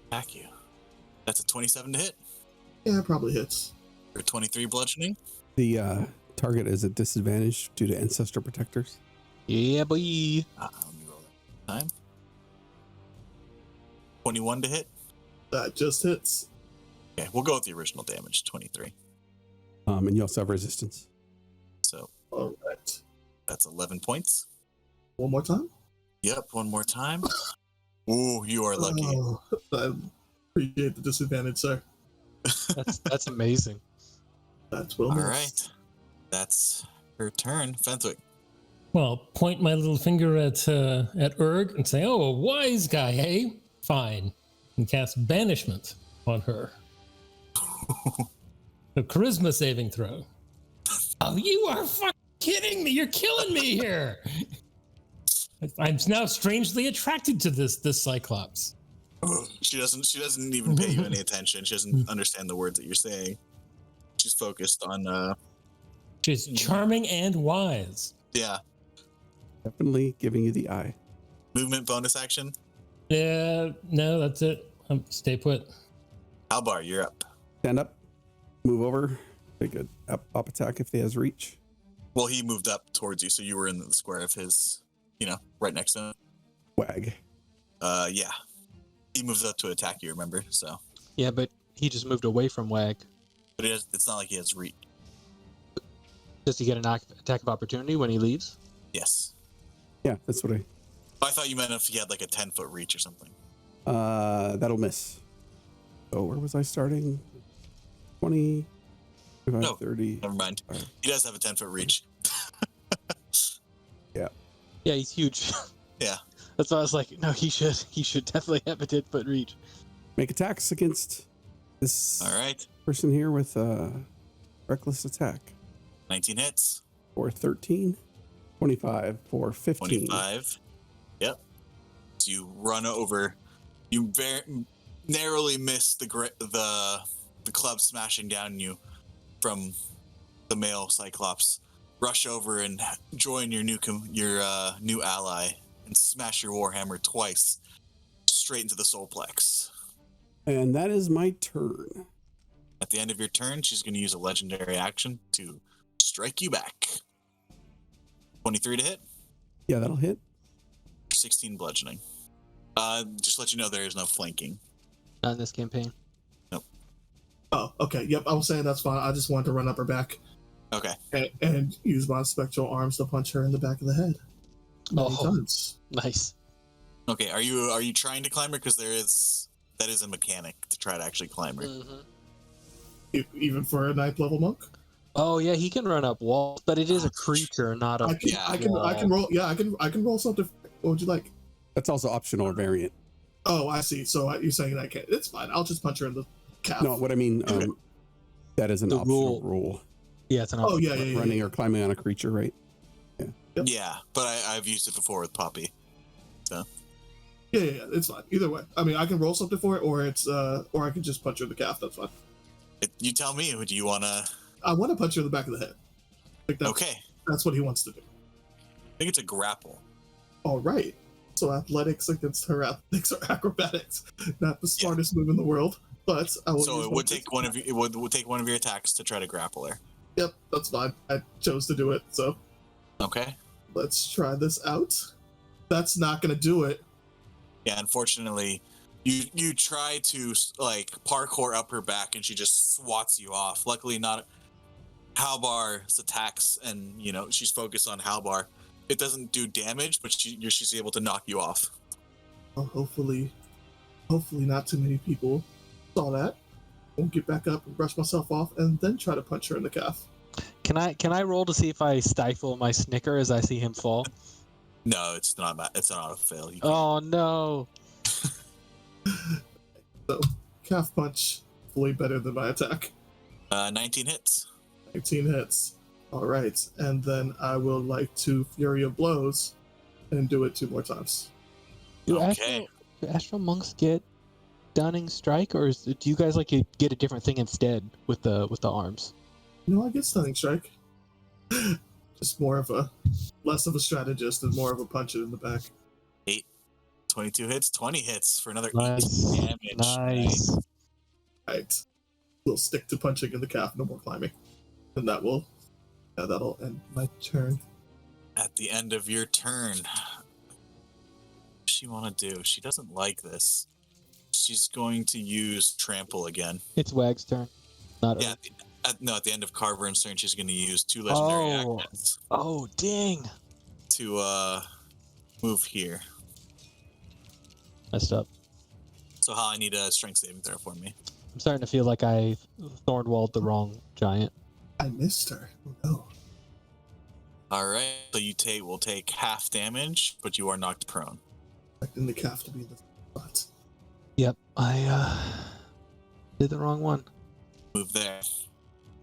Attack you. That's a 27 to hit. Yeah, it probably hits. For 23 bludgeoning. The target is at disadvantage due to ancestor protectors. Yeah, boy. Let me roll that time. 21 to hit. That just hits. Okay, we'll go with the original damage, 23. And you also have resistance. So. All right. That's 11 points. One more time? Yep, one more time. Ooh, you are lucky. Oh, I appreciate the disadvantage, sir. That's amazing. That's well All missed. right. That's her turn. Fenwick. Well, point my little finger at Urg and say, "Oh, a wise guy, eh? Fine," and cast banishment on her. A charisma saving throw. Oh, you are fucking kidding me! You're killing me here. I'm now strangely attracted to this Cyclops. She doesn't even pay you any attention. She doesn't understand the words that you're saying. She's focused on She's charming and wise. Yeah. Definitely giving you the eye. Movement bonus action. Yeah, no, that's it. Stay put. Albar, you're up. Stand up, move over, take a up attack if he has reach. Well, he moved up towards you, so you were in the square of his, right next to him. Wag. Yeah. He moves up to attack you, remember? So. Yeah, but he just moved away from Wag. But it's not like he has reach. Does he get an attack of opportunity when he leaves? Yes. Yeah, that's what I thought you meant if he had like a 10-foot reach or something. That'll miss. Oh, where was I starting? 20, 25, 30. Never mind. Right. He does have a 10-foot reach. Yeah. Yeah, he's huge. Yeah. That's why I was like, no, he should definitely have a 10-foot reach. Make attacks against this person here with reckless attack. 19 hits. Or 13. 25 for 15. 25. Yep. So you run over. You very narrowly miss the club smashing down you from the male Cyclops. Rush over and join your new ally and smash your warhammer twice straight into the soulplex. And that is my turn. At the end of your turn, she's going to use a legendary action to strike you back. 23 to hit. Yeah, that'll hit. 16 bludgeoning. Just let you know there is no flanking. Not in this campaign. Nope. Oh, okay. Yep, I was saying that's fine. I just wanted to run up her back. Okay. And use my spectral arms to punch her in the back of the head. Many times. Nice. Okay, are you trying to climb her? Because that is a mechanic to try to actually climb her. Even for a 9th level monk? Oh yeah, he can run up walls, but it is a creature, not a. I can roll. Yeah, I can roll something. What would you like? That's also optional or variant. Oh, I see. So you're saying I can't? It's fine. I'll just punch her in the calf. No, what I mean, that is an optional rule. Yeah, it's an. Oh yeah. Running or climbing on a creature, right? Yeah. Yep. Yeah, but I've used it before with Poppy. So. Yeah. It's fine. Either way. I mean, I can roll something for it, or or I can just punch her in the calf. That's fine. You tell me. Who do you want to? I want to punch her in the back of the head. Okay. That's what he wants to do. I think it's a grapple. All right. So athletics against her athletics or acrobatics. Not the smartest move in the world, but I will. So it would take one of you. It would take one of your attacks to try to grapple her. Yep, that's fine. I chose to do it, so. Okay. Let's try this out. That's not gonna do it. Yeah, unfortunately, you try to like parkour up her back, and she just swats you off. Luckily, not Halbar's attacks, and she's focused on Halbar. It doesn't do damage, but she's able to knock you off. Well, hopefully not too many people saw that. Won't get back up and brush myself off, and then try to punch her in the calf. Can I roll to see if I stifle my snicker as I see him fall? No, it's not. It's an auto fail. Oh no! So calf punch, fully better than my attack. 19 hits. 19 hits. All right, and then I will like to Fury of Blows, and do it 2 more times. Do Okay. Astral monks get Stunning Strike, or do you guys get a different thing instead with the arms? No, I get Stunning Strike. Just less of a strategist and more of a punch it in the back. 8, 22 hits, 20 hits for another Nice. 8 damage. Nice. Right. We'll stick to punching in the calf, no more climbing. And that'll end my turn. At the end of your turn, what does she want to do? She doesn't like this. She's going to use Trample again. It's Wag's turn. Not Yeah, at the end of Carvern's turn, she's going to use 2 legendary actions Oh, dang. to move here. Messed up. So Hal, I need a strength saving throw for me. I'm starting to feel like I Thornwalled the wrong giant. I missed her. Oh no. All right, so will take half damage, but you are knocked prone. Expecting the calf to be in the spot. Yep, I did the wrong one. Move there.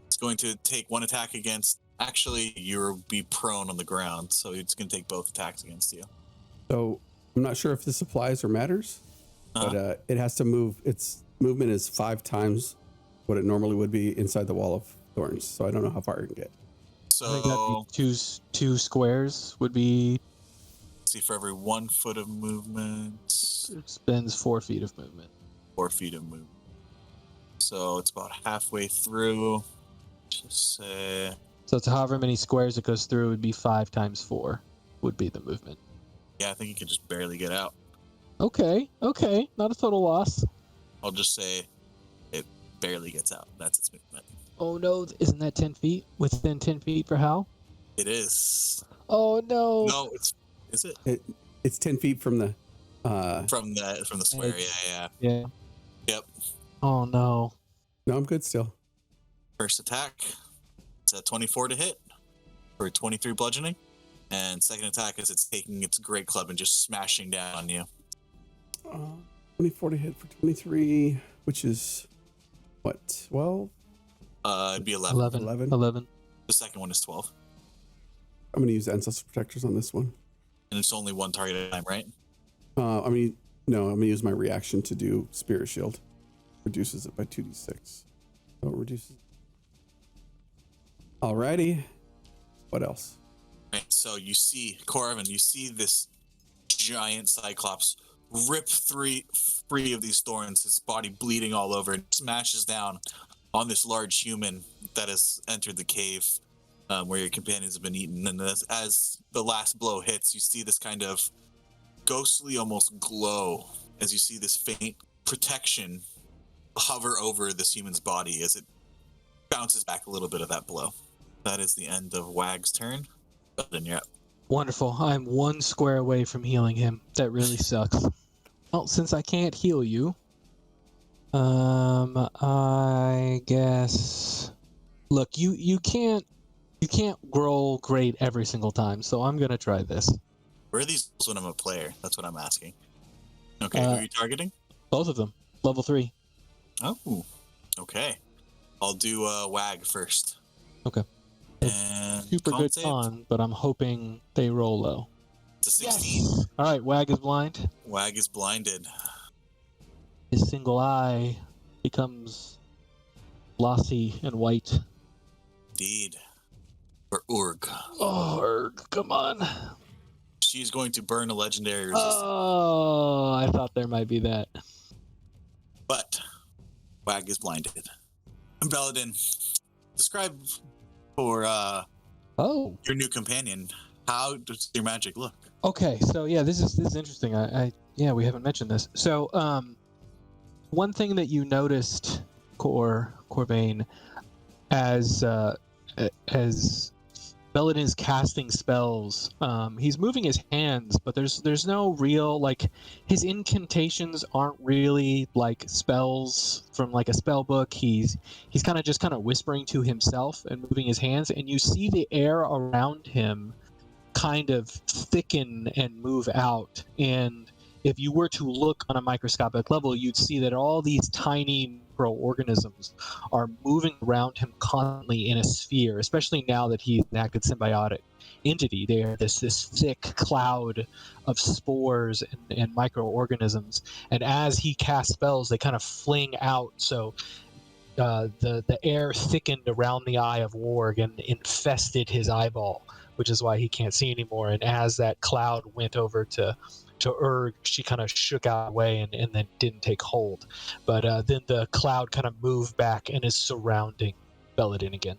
It's going to take 1 attack against. Actually, you'll be prone on the ground, so it's going to take both attacks against you. So I'm not sure if this applies or matters, but it has to move. Its movement is 5 times what it normally would be inside the wall of thorns. So I don't know how far it can get. I think that'd be two squares would be. See, for every 1 foot of movement, It spends 4 feet of movement. 4 feet of movement. So it's about halfway through. Just say. So it's however many squares it goes through would be 5 times 4 would be the movement. Yeah, I think you can just barely get out. Okay, not a total loss. I'll just say it barely gets out. That's its movement. Oh no, isn't that 10 feet? Within 10 feet for Hal? It is. Oh no. No, is it? It's 10 feet from the From the square, yeah. Yeah. Yep. Oh no. No, I'm good still. First attack, it's a 24 to hit for 23 bludgeoning. And second attack is it's taking its great club and just smashing down on you. 24 to hit for 23, which is what, 12? It'd be 11. 11. The second one is 12. I'm gonna use ancestral protectors on this one. And it's only one target at a time, right? No, I'm gonna use my reaction to do Spirit Shield. Reduces it by 2d6. So it reduces. Alrighty. What else? Right. So you see, Corvin, you see this giant Cyclops rip free of these thorns, his body bleeding all over, and smashes down on this large human that has entered the cave where your companions have been eaten. And as the last blow hits, you see this kind of ghostly almost glow as you see this faint protection hover over this human's body as it bounces back a little bit of that blow. That is the end of Wag's turn. Then you're up. Wonderful. I'm 1 square away from healing him. That really sucks. Well, since I can't heal you, I guess. Look, you can't roll great every single time, so I'm gonna try this. Where are these when I'm a player? That's what I'm asking. Okay, who are you targeting? Both of them, level 3. Oh, okay. I'll do Wag first. Okay. And Super con good save. con, but I'm hoping they roll low. It's a 16. Yes! All right, Wag is blind. Wag is blinded. His single eye becomes glossy and white. Indeed. For Urg. Oh, come on. She's going to burn a legendary resistance. Oh, I thought there might be that. But Wag is blinded. And Belladin, describe for your new companion, how does your magic look? Okay, so yeah, this is interesting. We haven't mentioned this. So, one thing that you noticed, Corvain, as Belladin is casting spells, he's moving his hands, but there's no real, like, his incantations aren't really like spells from like a spell book. He's kind of whispering to himself and moving his hands, and you see the air around him kind of thicken and move out. And if you were to look on a microscopic level, you'd see that all these tiny microorganisms are moving around him constantly in a sphere, especially now that he's an active symbiotic entity. They're this thick cloud of spores and microorganisms. And as he casts spells, they kind of fling out. So the air thickened around the eye of Warg and infested his eyeball, which is why he can't see anymore. And as that cloud went over to Urg, she kind of shook out away and then didn't take hold. But then the cloud kind of moved back and is surrounding Belladin again.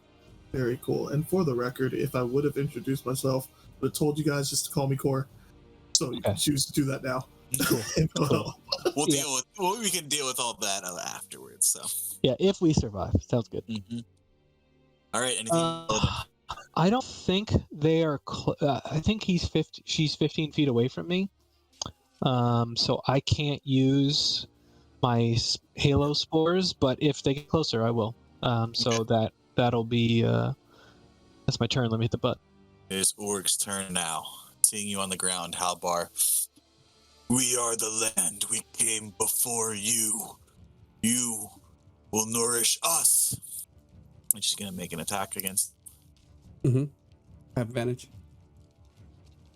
Very cool. And for the record, if I would have introduced myself, I would have told you guys just to call me Core. So you can choose to do that now. Cool. We can deal with all that afterwards. So yeah, if we survive, sounds good. Mm-hmm. All right. Anything? I don't think they are. I think she's 15 feet away from me. So I can't use my Halo spores, but if they get closer, I will. So that'll be that's my turn. Let me hit the button. It is Urg's turn now. Seeing you on the ground, Halbar. We are the land. We came before you. You will nourish us. And she's gonna make an attack against. Mm-hmm. Have advantage.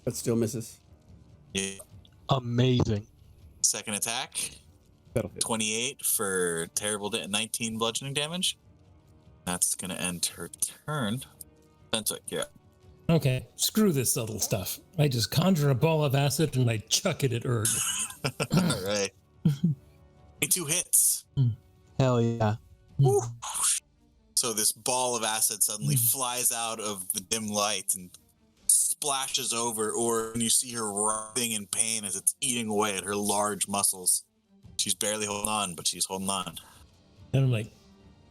But still misses. Yeah. Amazing. Second attack. That'll hit. 28 for terrible 19 bludgeoning damage. That's gonna end her turn. Bentuk, yeah. Okay, screw this subtle stuff. I just conjure a ball of acid and I chuck it at Urg. All right. 2 hits. Hell yeah. Woo. So this ball of acid suddenly flies out of the dim light and splashes over, and you see her writhing in pain as it's eating away at her large muscles. She's barely holding on, but she's holding on. And I'm like,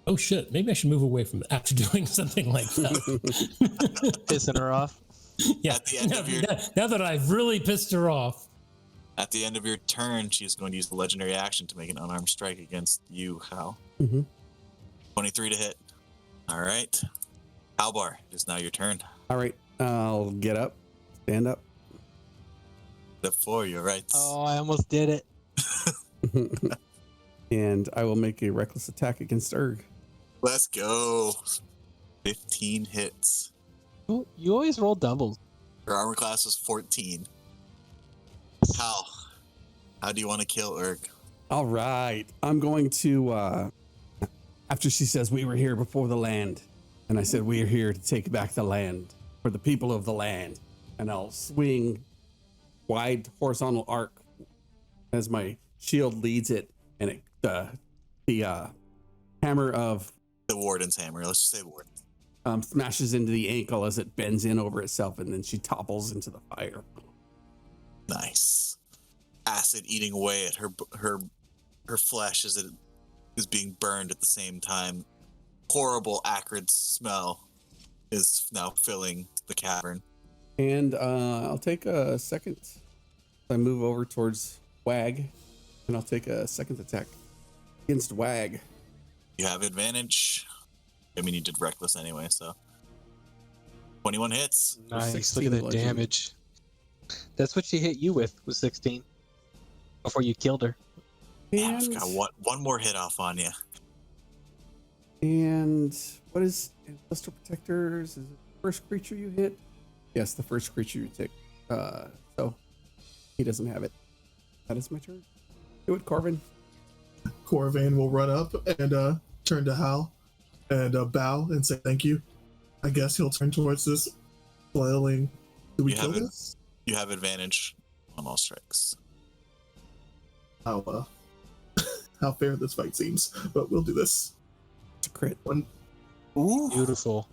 oh shit, maybe I should move away from after doing something like that. Pissing her off? Yeah, At the end of your... now that I've really pissed her off. At the end of your turn, she's going to use the legendary action to make an unarmed strike against you, Hal. Mm-hmm. 23 to hit. All right. Halbar, it is now your turn. All right. I'll get up. Stand up. Step 4, you're right. Oh, I almost did it. And I will make a reckless attack against Urg. Let's go. 15 hits. You always roll doubles. Her armor class is 14. How do you want to kill Urg? All right. I'm going to, after she says we were here before the land, and I said we are here to take back the land for the people of the land, and I'll swing wide horizontal arc as my shield leads it, and it, the hammer of The warden's hammer. Let's just say warden. smashes into the ankle as it bends in over itself, and then she topples into the fire. Nice. Acid eating away at her flesh as it is being burned at the same time. Horrible acrid smell is now filling the cavern. And I'll take a second. I move over towards Wag, and I'll take a second attack against Wag. You have advantage. I mean, you did reckless anyway, so 21 hits. Nice. 16 Look at the bludgeoning. damage. That's what she hit you with, was 16. Before you killed her. Damn, I've And, got one more hit off on you. and what is Ancestral Protectors? Is it the first creature you hit? Yes, the first creature you take. So he doesn't have it. That is my turn. Do it, Corvin. Corvain will run up and turn to Hal and bow and say thank you. I guess he'll turn towards this flailing. Do we You kill have it. this? You have advantage on all strikes. How how fair this fight seems, but we'll do this. It's a crit. Ooh. Beautiful.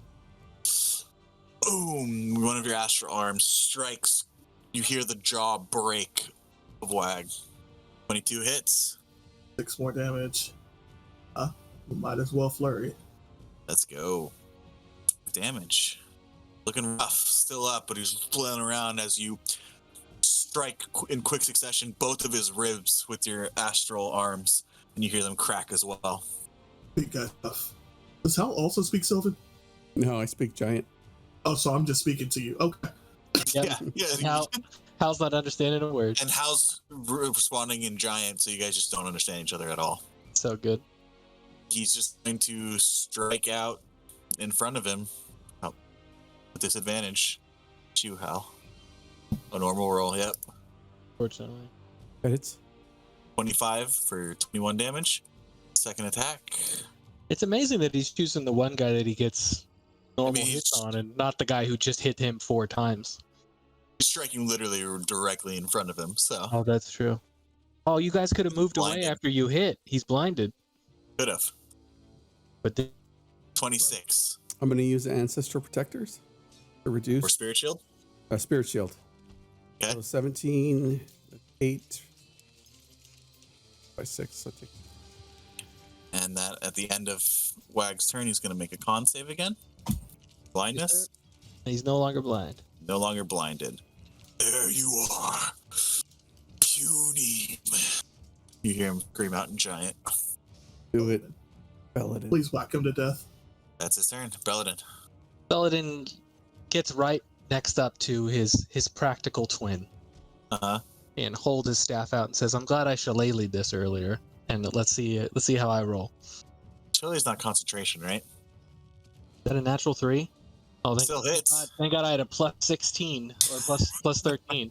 Boom! One of your astral arms strikes. You hear the jaw break of Wag. 22 hits. 6 more damage. We might as well flurry. Let's go. Damage. Looking rough. Still up, but he's flailing around as you strike in quick succession both of his ribs with your astral arms, and you hear them crack as well. Big guy stuff. Does Hal also speak Sylvan? No, I speak giant. Oh, so I'm just speaking to you. Okay. Yep. Yeah. Hal's not understanding a word. And Hal's responding in giant, so you guys just don't understand each other at all. So good. He's just going to strike out in front of him. Oh, with disadvantage. It's you, Hal. A normal roll, yep. Fortunately. That hits. 25 for 21 damage. Second attack. It's amazing that he's choosing the one guy that he gets normal I mean, hits on and not the guy who just hit him 4 times. He's striking literally directly in front of him, so Oh, that's true. Oh, you guys could have moved away Blinded. after you hit. He's blinded. could have. But then 26. I'm going to use Ancestral Protectors to reduce Or Spirit Shield. Spirit Shield. Okay. So 17, 8 by 6. So take And that at the end of Wag's turn, he's going to make a con save again. Blindness. he's no longer blind. No longer blinded. There you are. Puny. You hear him scream out in giant. do it. Belladin. Please whack him to death. That's his turn. Belladin. Belladin gets right next up to his practical twin Uh-huh. and hold his staff out and says, "I'm glad I shillelied this earlier, and let's see how I roll." Surely not concentration, right? Is that a natural 3? Oh, Still hits. thank God I had a plus 16 or plus 13.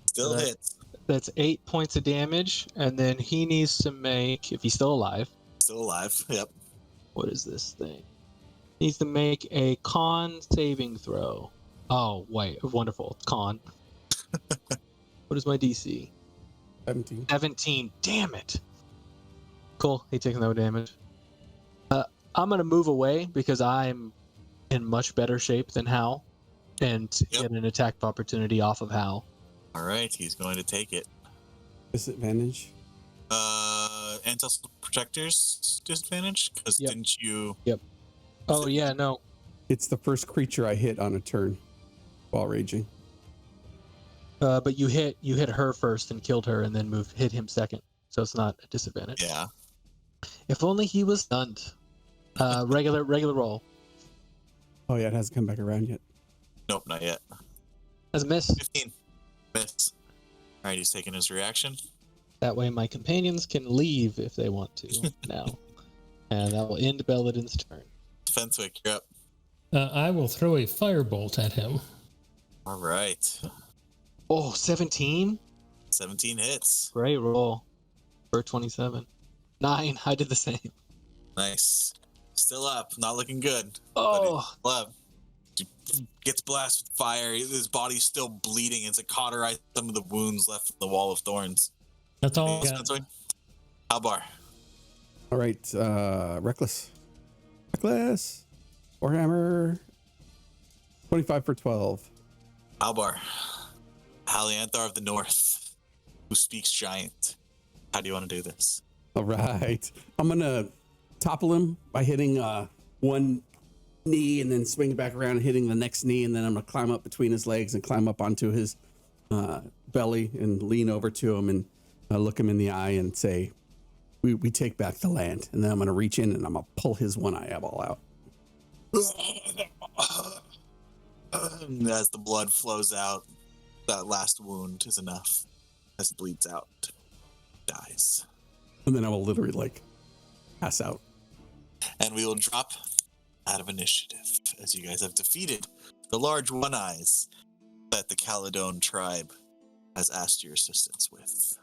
Still Right. hits. That's 8 points of damage, and then he needs to make, if he's still alive, Still alive. Yep. what is this thing? Needs to make a con saving throw. Oh, wait, wonderful. Con. What is my DC? 17. 17. Damn it. Cool. He takes no damage. I'm going to move away because I'm in much better shape than Hal and Yep. get an attack opportunity off of Hal. All right. He's going to take it. Disadvantage. Ancestral Protectors disadvantage? Because Yep. didn't you... Oh, yeah, no. It's the first creature I hit on a turn while raging. But you hit her first and killed her and then hit him second. So it's not a disadvantage. Yeah. If only he was stunned. Regular roll. Oh, yeah, it hasn't come back around yet. Nope, not yet. That's a miss. 15. Miss. All right, he's taking his reaction. That way my companions can leave if they want to now. And that will end Belladin's turn. Fenswick, you're up. I will throw a firebolt at him. All right. Oh, 17? 17 hits. Great roll. For 27. 9. I did the same. Nice. Still up. Not looking good. Oh. But still up. He gets blasted with fire. His body's still bleeding. It's like cauterized some of the wounds left from the wall of thorns. That's all I got. Albar. All right, Reckless. Warhammer. 25 for 12. Albar. Halianthar of the North, who speaks giant. How do you want to do this? All right. I'm going to topple him by hitting one knee and then swing back around and hitting the next knee. And then I'm going to climb up between his legs and climb up onto his belly and lean over to him and look him in the eye and say, we take back the land. And then I'm going to reach in and I'm going to pull his one eyeball out. As the blood flows out, that last wound is enough. As it bleeds out, dies. And then I will literally pass out. And we will drop out of initiative as you guys have defeated the large one-eyes that the Caledon tribe has asked your assistance with.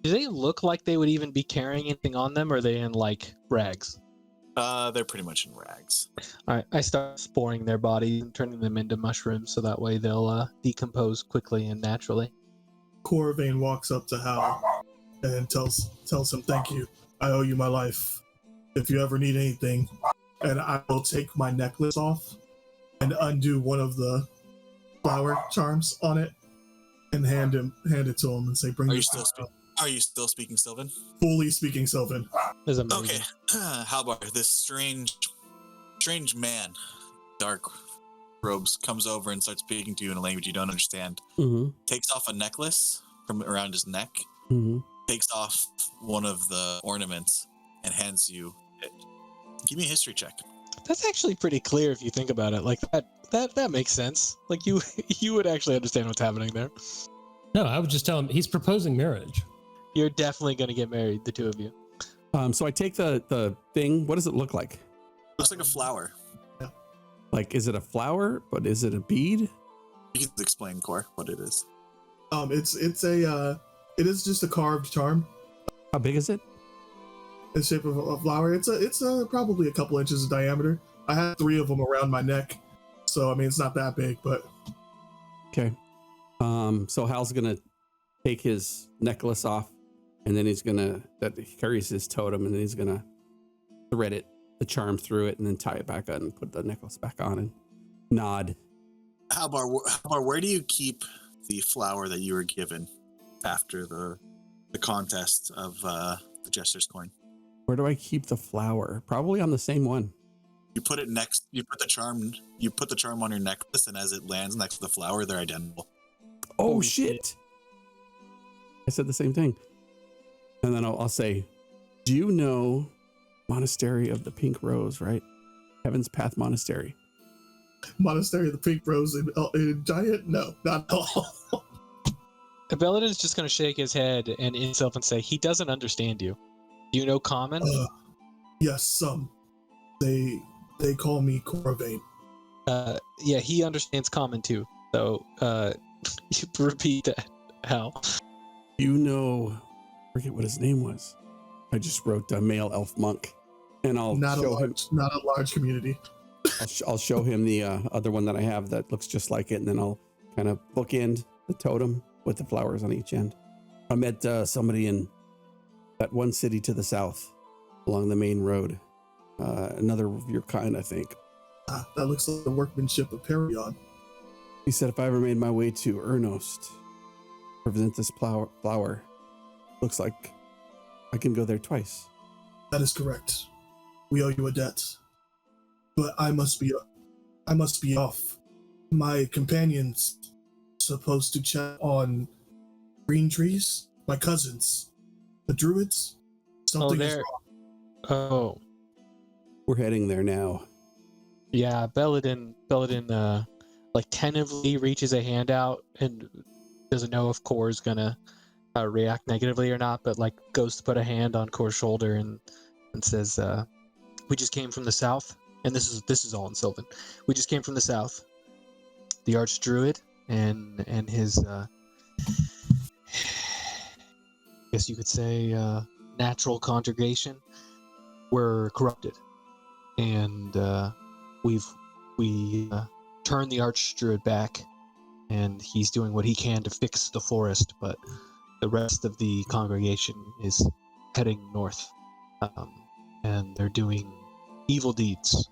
Do they look like they would even be carrying anything on them, or are they in rags? They're pretty much in rags. All right, I start sporing their bodies and turning them into mushrooms, so that way they'll decompose quickly and naturally. Corvain walks up to Hal and tells him, "Thank you. I owe you my life. If you ever need anything," and I will take my necklace off and undo one of the flower charms on it and hand it to him and say, "Bring Are it you back still up." Are you still speaking Sylvan? Fully speaking Sylvan. That's amazing. Okay. Halbar, this strange man, dark robes, comes over and starts speaking to you in a language you don't understand. Mm-hmm. Takes off a necklace from around his neck. Mm-hmm. Takes off one of the ornaments and hands you it. Give me a history check. That's actually pretty clear if you think about it. That makes sense. You would actually understand what's happening there. No, I would just tell him he's proposing marriage. You're definitely going to get married, the two of you. So I take the thing. What does it look like? Looks like a flower. Is it a flower? But is it a bead? You can explain, Core, what it is. It is just a carved charm. How big is it? In the shape of a flower. It's probably a couple inches in diameter. I have 3 of them around my neck, so it's not that big, but Okay. So Hal's gonna take his necklace off, and then he carries his totem, and then he's gonna thread the charm through it, and then tie it back on and put the necklace back on and nod. Halbar, where do you keep the flower that you were given after the contest of the Jester's coin? Where do I keep the flower? Probably on the same one. You put it next. You put the charm on your necklace, and as it lands next to the flower, they're identical. Oh Holy shit! I said the same thing. And then I'll say, do you know Monastery of the Pink Rose, right? Heaven's Path Monastery. Monastery of the Pink Rose in Giant? No, not at all. Belladin's just going to shake his head and himself and say, he doesn't understand you. Do you know Common? Yes, some. They call me Corvain. Yeah, he understands Common too. So, you repeat that, Hal. You know, I forget what his name was. I just wrote male elf monk, and I'll Not show him. a large community. I'll show him the other one that I have that looks just like it, and then I'll kind of bookend the totem with the flowers on each end. I met somebody in that one city to the south along the main road. Another of your kind, I think. That looks like the workmanship of Perion. He said if I ever made my way to Ernost, represent this flower, looks like I can go there twice. That is correct. We owe you a debt. But I must be off. My companion's supposed to check on green trees. My cousins, the druids. Something is wrong. Oh, We're heading there now. yeah. Belladin, tentatively reaches a hand out and doesn't know if Core's gonna react negatively or not, but goes to put a hand on Core's shoulder and says, "We just came from the south, and this is all in Sylvan. We just came from the south. The Archdruid and his, I guess you could say, natural congregation were corrupted, and we turned the Archdruid back, and he's doing what he can to fix the forest, but the rest of the congregation is heading north, and they're doing evil deeds,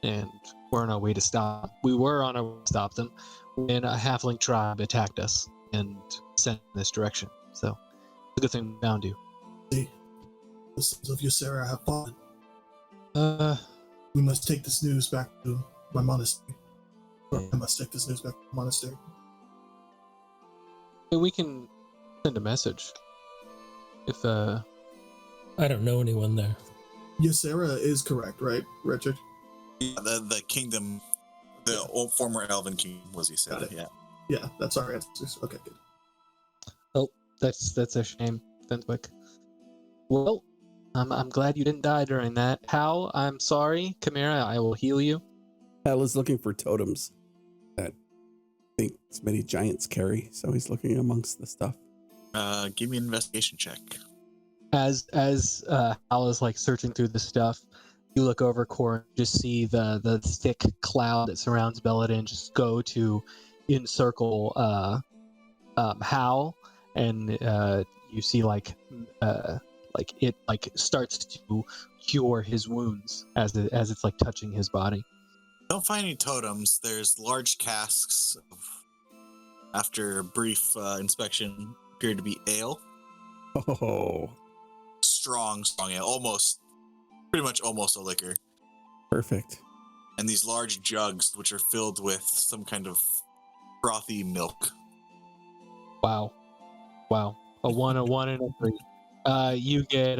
and we're on our way to stop. We were on our way to stop them when a halfling tribe attacked us and sent in this direction. So it's a good thing we found you. The sons of Ysera have fallen. We We must take this news back to my monastery. Or I must take this news back to the monastery. we can send a message. If I don't know anyone there. Ysera is correct, right, Richard? Yeah, the kingdom, the old former Elven kingdom was he said. Got it. Yeah. Yeah, that's our answers. Okay, good. Oh, that's a shame, Fenwick. Well, I'm glad you didn't die during that. Hal, I'm sorry. Chimera, I will heal you. Hal is looking for totems that I think many giants carry, so he's looking amongst the stuff. Give me an investigation check. As Hal is like searching through the stuff, you look over Cor, just see the thick cloud that surrounds Belladin just go to encircle Hal, and you see like it like starts to cure his wounds as it's like touching his body. Don't find any totems. There's large casks of, after a brief inspection, appeared to be ale. Oh, Strong ale. Pretty much almost a liquor. perfect. And these large jugs, which are filled with some kind of frothy milk. Wow. A 1, and a 3. You get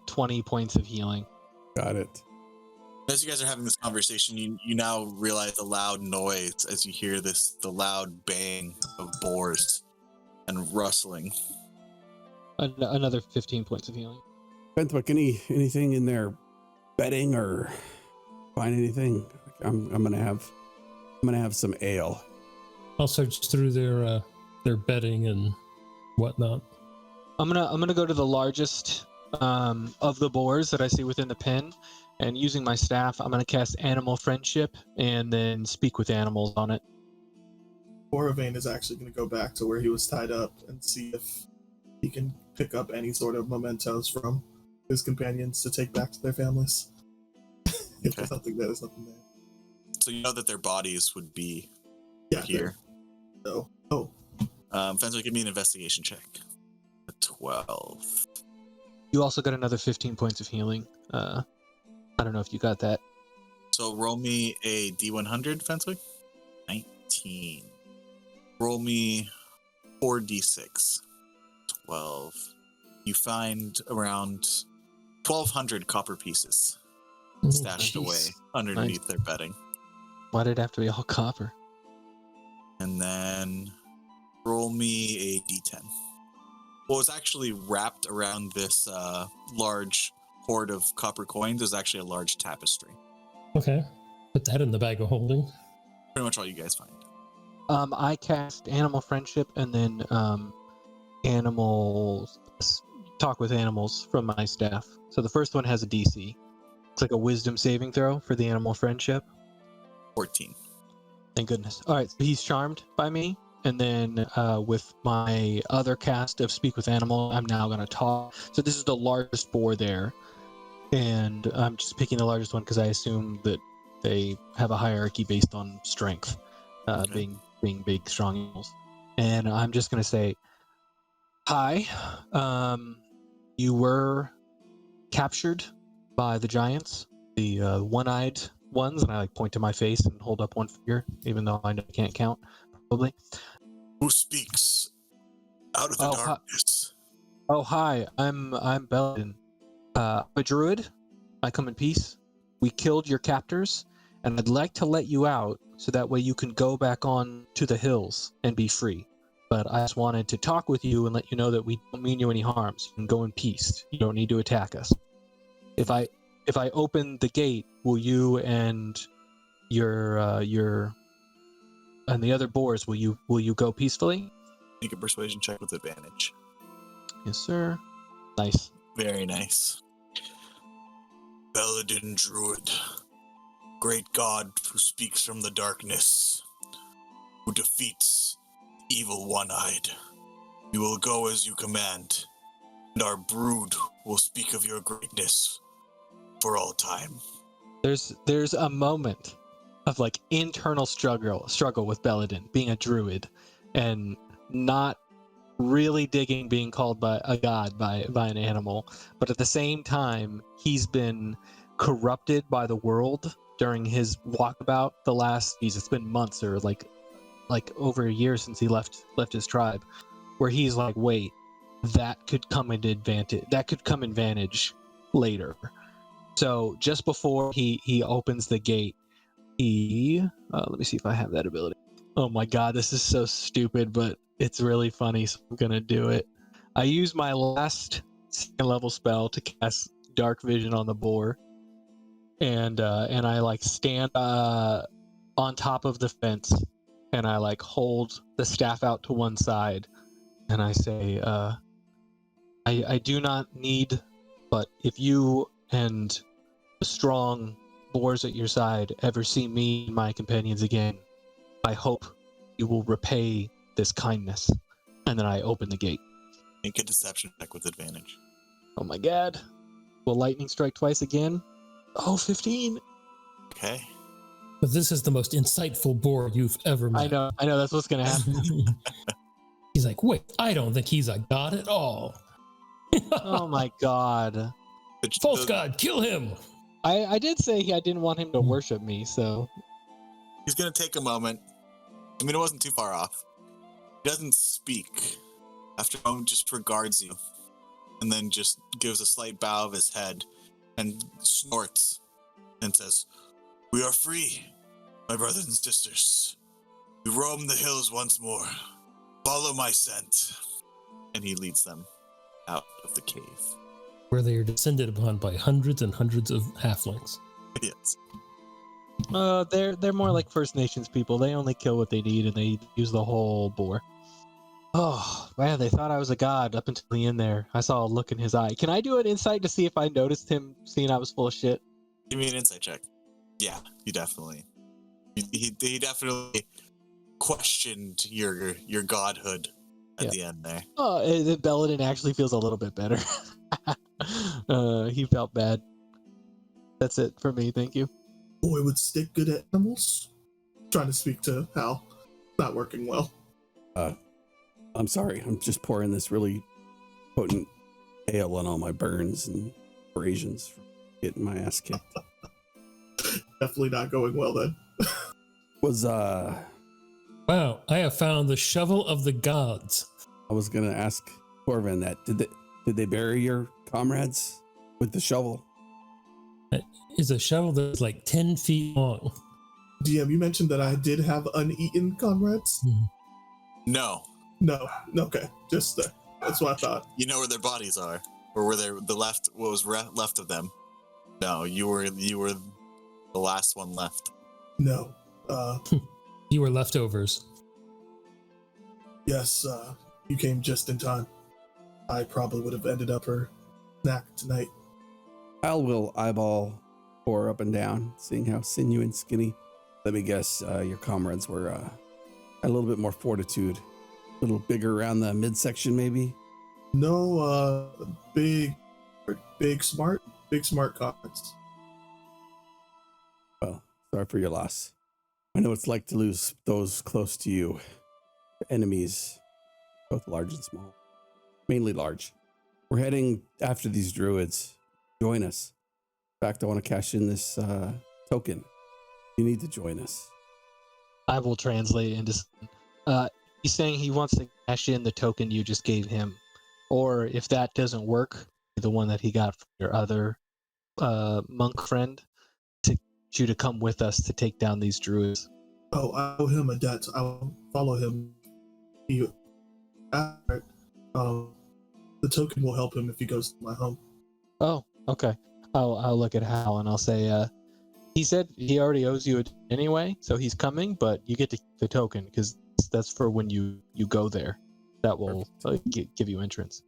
20 points of healing. Got it. As you guys are having this conversation, you now realize the loud noise as you hear the loud bang of boars and rustling. Another 15 points of healing. Fenwick, anything in their bedding or find anything? I'm gonna have some ale. I'll search through their bedding and whatnot. I'm gonna go to the largest of the boars that I see within the pen, and using my staff, I'm gonna cast Animal Friendship and then speak with animals on it. Boravane is actually going to go back to where he was tied up and see if he can pick up any sort of mementos from his companions to take back to their families. If there's nothing there, there's nothing there. So you know that their bodies would be Yeah, here. So, oh, Fenwick, give me an investigation check. A 12. You also got another 15 points of healing. I don't know if you got that. So roll me a D100, Fenwick. 19. Roll me 4d6. 12. You find around 1,200 copper pieces stashed Jeez. away underneath their bedding. Why did it have to be all copper? And then roll me a d10. What was actually wrapped around this large hoard of copper coins is actually a large tapestry. Okay. Put that in the bag of holding. Pretty much all you guys find. I cast Animal Friendship and then talk with animals from my staff. So the first one has a DC. It's like a wisdom saving throw for the Animal Friendship. 14. Thank goodness. All right, so he's charmed by me. And then with my other cast of Speak with Animal, I'm now going to talk. So this is the largest boar there. And I'm just picking the largest one because I assume that they have a hierarchy based on strength, Okay. being big, strong animals. And I'm just going to say, hi, you were captured by the giants, the one-eyed ones. And I like point to my face and hold up one finger, even though I know I can't count, probably. Who speaks out of the darkness? Oh, hi. I'm Belladin. I'm a druid. I come in peace. We killed your captors, and I'd like to let you out so that way you can go back on to the hills and be free. But I just wanted to talk with you and let you know that we don't mean you any harm. So you can go in peace. You don't need to attack us. If if I open the gate, will you and your and the other boars, will you go peacefully? Make a persuasion check with advantage. Yes, sir. Nice. Very nice. Belladin Druid, great god who speaks from the darkness, who defeats evil one-eyed. You will go as you command, and our brood will speak of your greatness for all time. There's a moment of like internal struggle with Belladin being a druid and not really digging being called by a god by an animal, but at the same time he's been corrupted by the world during his walkabout the last it's been months or like over a year since he left his tribe, where he's like, wait, that could come in advantage later. So just before he opens the gate, he let me see if I have that ability. Oh my god, this is so stupid, but it's really funny, so I'm gonna do it. I use my last second level spell to cast Dark Vision on the boar, and I like stand on top of the fence, and I like hold the staff out to one side, and I say, I do not need, but if you and the strong boars at your side ever see me and my companions again, I hope you will repay this kindness. And then I open the gate. Make a deception check with advantage. Oh my god. Will lightning strike twice again? Oh, 15. Okay. But this is the most insightful boar you've ever met. I know, that's what's gonna happen. He's like, wait, I don't think he's a god at all. Oh my god. False god, kill him! I did say I didn't want him to worship me, so... He's going to take a moment. I mean, it wasn't too far off. He doesn't speak. After a moment, just regards you. And then just gives a slight bow of his head and snorts and says, "We are free, my brothers and sisters. We roam the hills once more. Follow my scent." And he leads them out of the cave. Where they are descended upon by hundreds and hundreds of halflings. Yes. They're more like First Nations people. They only kill what they need, and they use the whole boar. Oh, man, they thought I was a god up until the end there. I saw a look in his eye. Can I do an insight to see if I noticed him seeing I was full of shit? Give me an insight check. Yeah, you definitely. He definitely questioned your godhood at the end there. Oh, Belladin actually feels a little bit better. He felt bad. That's it for me, thank you. Boy would stick good at animals. Trying to speak to Hal. Not working well. I'm sorry. I'm just pouring this really potent ale on all my burns and abrasions from getting my ass kicked. Definitely not going well then. Wow, I have found the shovel of the gods. I was gonna ask Corvin that. Did they bury your comrades with the shovel? It is a shovel that's like 10 feet long. DM, you mentioned that I did have uneaten comrades? No. No. Okay. Just that's what I thought. You know where their bodies are, or where what was left of them. No, you were the last one left. No. You were leftovers. Yes, you came just in time. I probably would have ended up her snack tonight. Al will eyeball Boar up and down, seeing how sinewy and skinny. Let me guess, your comrades were a little bit more fortitude, a little bigger around the midsection, maybe. No, big smart comrades. Well, sorry for your loss. I know what it's like to lose those close to you. Enemies, both large and small. Mainly large. We're heading after these druids. Join us. In fact, I want to cash in this token. You need to join us. I will translate into. He's saying he wants to cash in the token you just gave him, or if that doesn't work, the one that he got from your other monk friend, to get you to come with us to take down these druids. Oh, I owe him a debt. I will follow him. The token will help him if he goes to my home. Oh, okay. I'll look at Hal and I'll say, he said he already owes you it anyway, so he's coming, but you get to keep the token because that's for when you go there. That will give you entrance.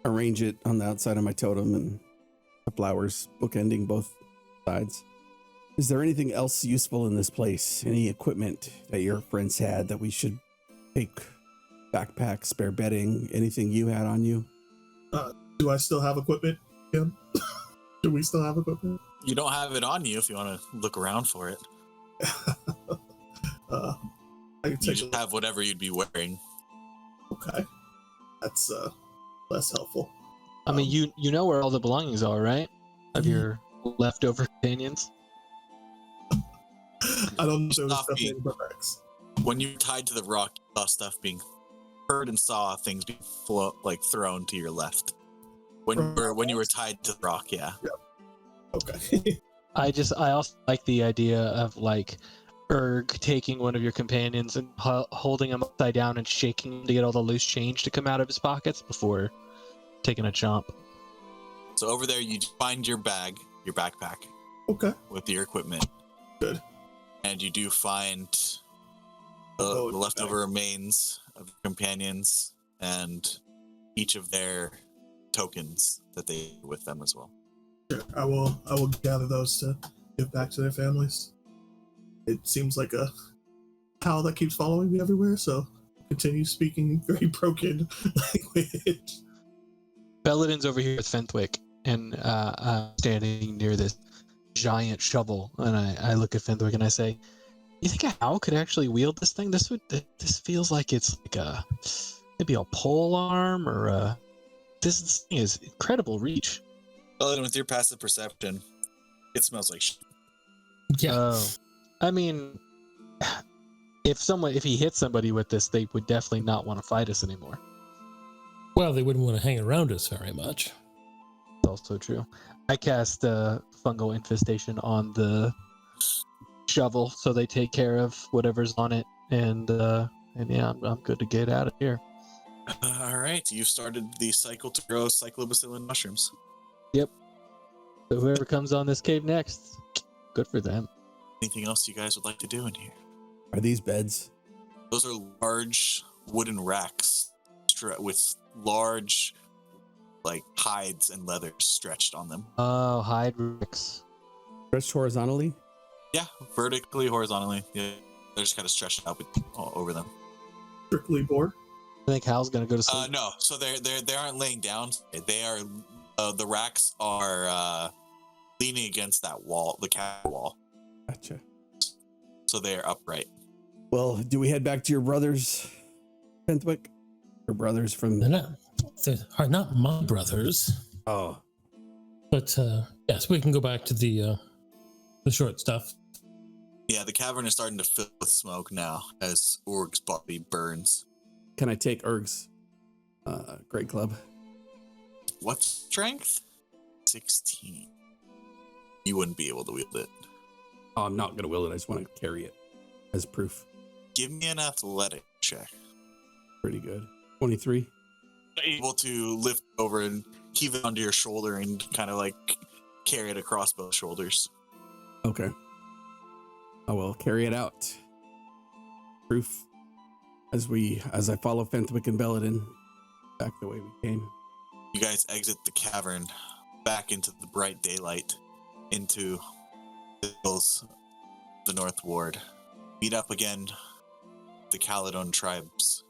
Arrange it on the outside of my totem and the flowers bookending both sides. Is there anything else useful in this place? Any equipment that your friends had that we should take? Backpack, spare bedding, anything you had on you? Do I still have equipment, Kim? Do we still have equipment? You don't have it on you if you want to look around for it. I can You take just have whatever you'd be wearing. Okay, that's less helpful. I mean, you know where all the belongings are, right? Of your leftover companions. I don't know if there was Stop stuff being- in the barracks. When you were tied to the rock, you saw stuff being heard and saw things being thrown to your left. When you were tied to the rock, yeah. Okay. I also like the idea of like Erg taking one of your companions and holding him upside down and shaking him to get all the loose change to come out of his pockets before taking a chomp. So over there, you find your bag, your backpack Okay. with your equipment. Good. And you do find the leftover remains of your companions and each of their tokens that they with them as well. Sure. I will gather those to give back to their families. It seems like a pal that keeps following me everywhere, so continue speaking very broken language. Belladin's over here with Fenthwick, and I'm standing near this giant shovel, and I look at Fenthwick and I say, "You think a Hal could actually wield this thing? This feels like it's like maybe a pole arm or a. This thing is incredible reach." Well, with your passive perception, it smells like shit. Yeah. Oh, I mean, if he hit somebody with this, they would definitely not want to fight us anymore. Well, they wouldn't want to hang around us very much. That's also true. I cast fungal infestation on the shovel, so they take care of whatever's on it, and yeah, I'm good to get out of here. All right, you've started the cycle to grow cyclobacillin mushrooms. Yep. So whoever comes on this cave next, good for them. Anything else you guys would like to do in here? Are these beds? Those are large wooden racks with large, like, hides and leather stretched on them. Oh, hide Ricks. Stretched horizontally? Yeah, vertically, horizontally. Yeah, they're just kind of stretched out over them. Strictly bored. I think Hal's gonna go to sleep. No, so they aren't laying down. They are the racks are leaning against that wall, the cat wall. Gotcha. So they are upright. Well, do we head back to your brothers, Fenthwick? Your brothers from... They are not my brothers. Oh. But yes, we can go back to the short stuff. Yeah, the cavern is starting to fill with smoke now as Org's body burns. Can I take Erg's great club? What strength? 16. You wouldn't be able to wield it. Oh, I'm not going to wield it. I just want to carry it as proof. Give me an athletic check. Pretty good. 23. Able to lift over and heave it onto your shoulder and kind of like carry it across both shoulders. Okay. I will carry it out. Proof. As I follow Fenthwick and Belladin back the way we came. You guys exit the cavern back into the bright daylight, into the hills, the North Ward. Meet up again, the Caledon tribes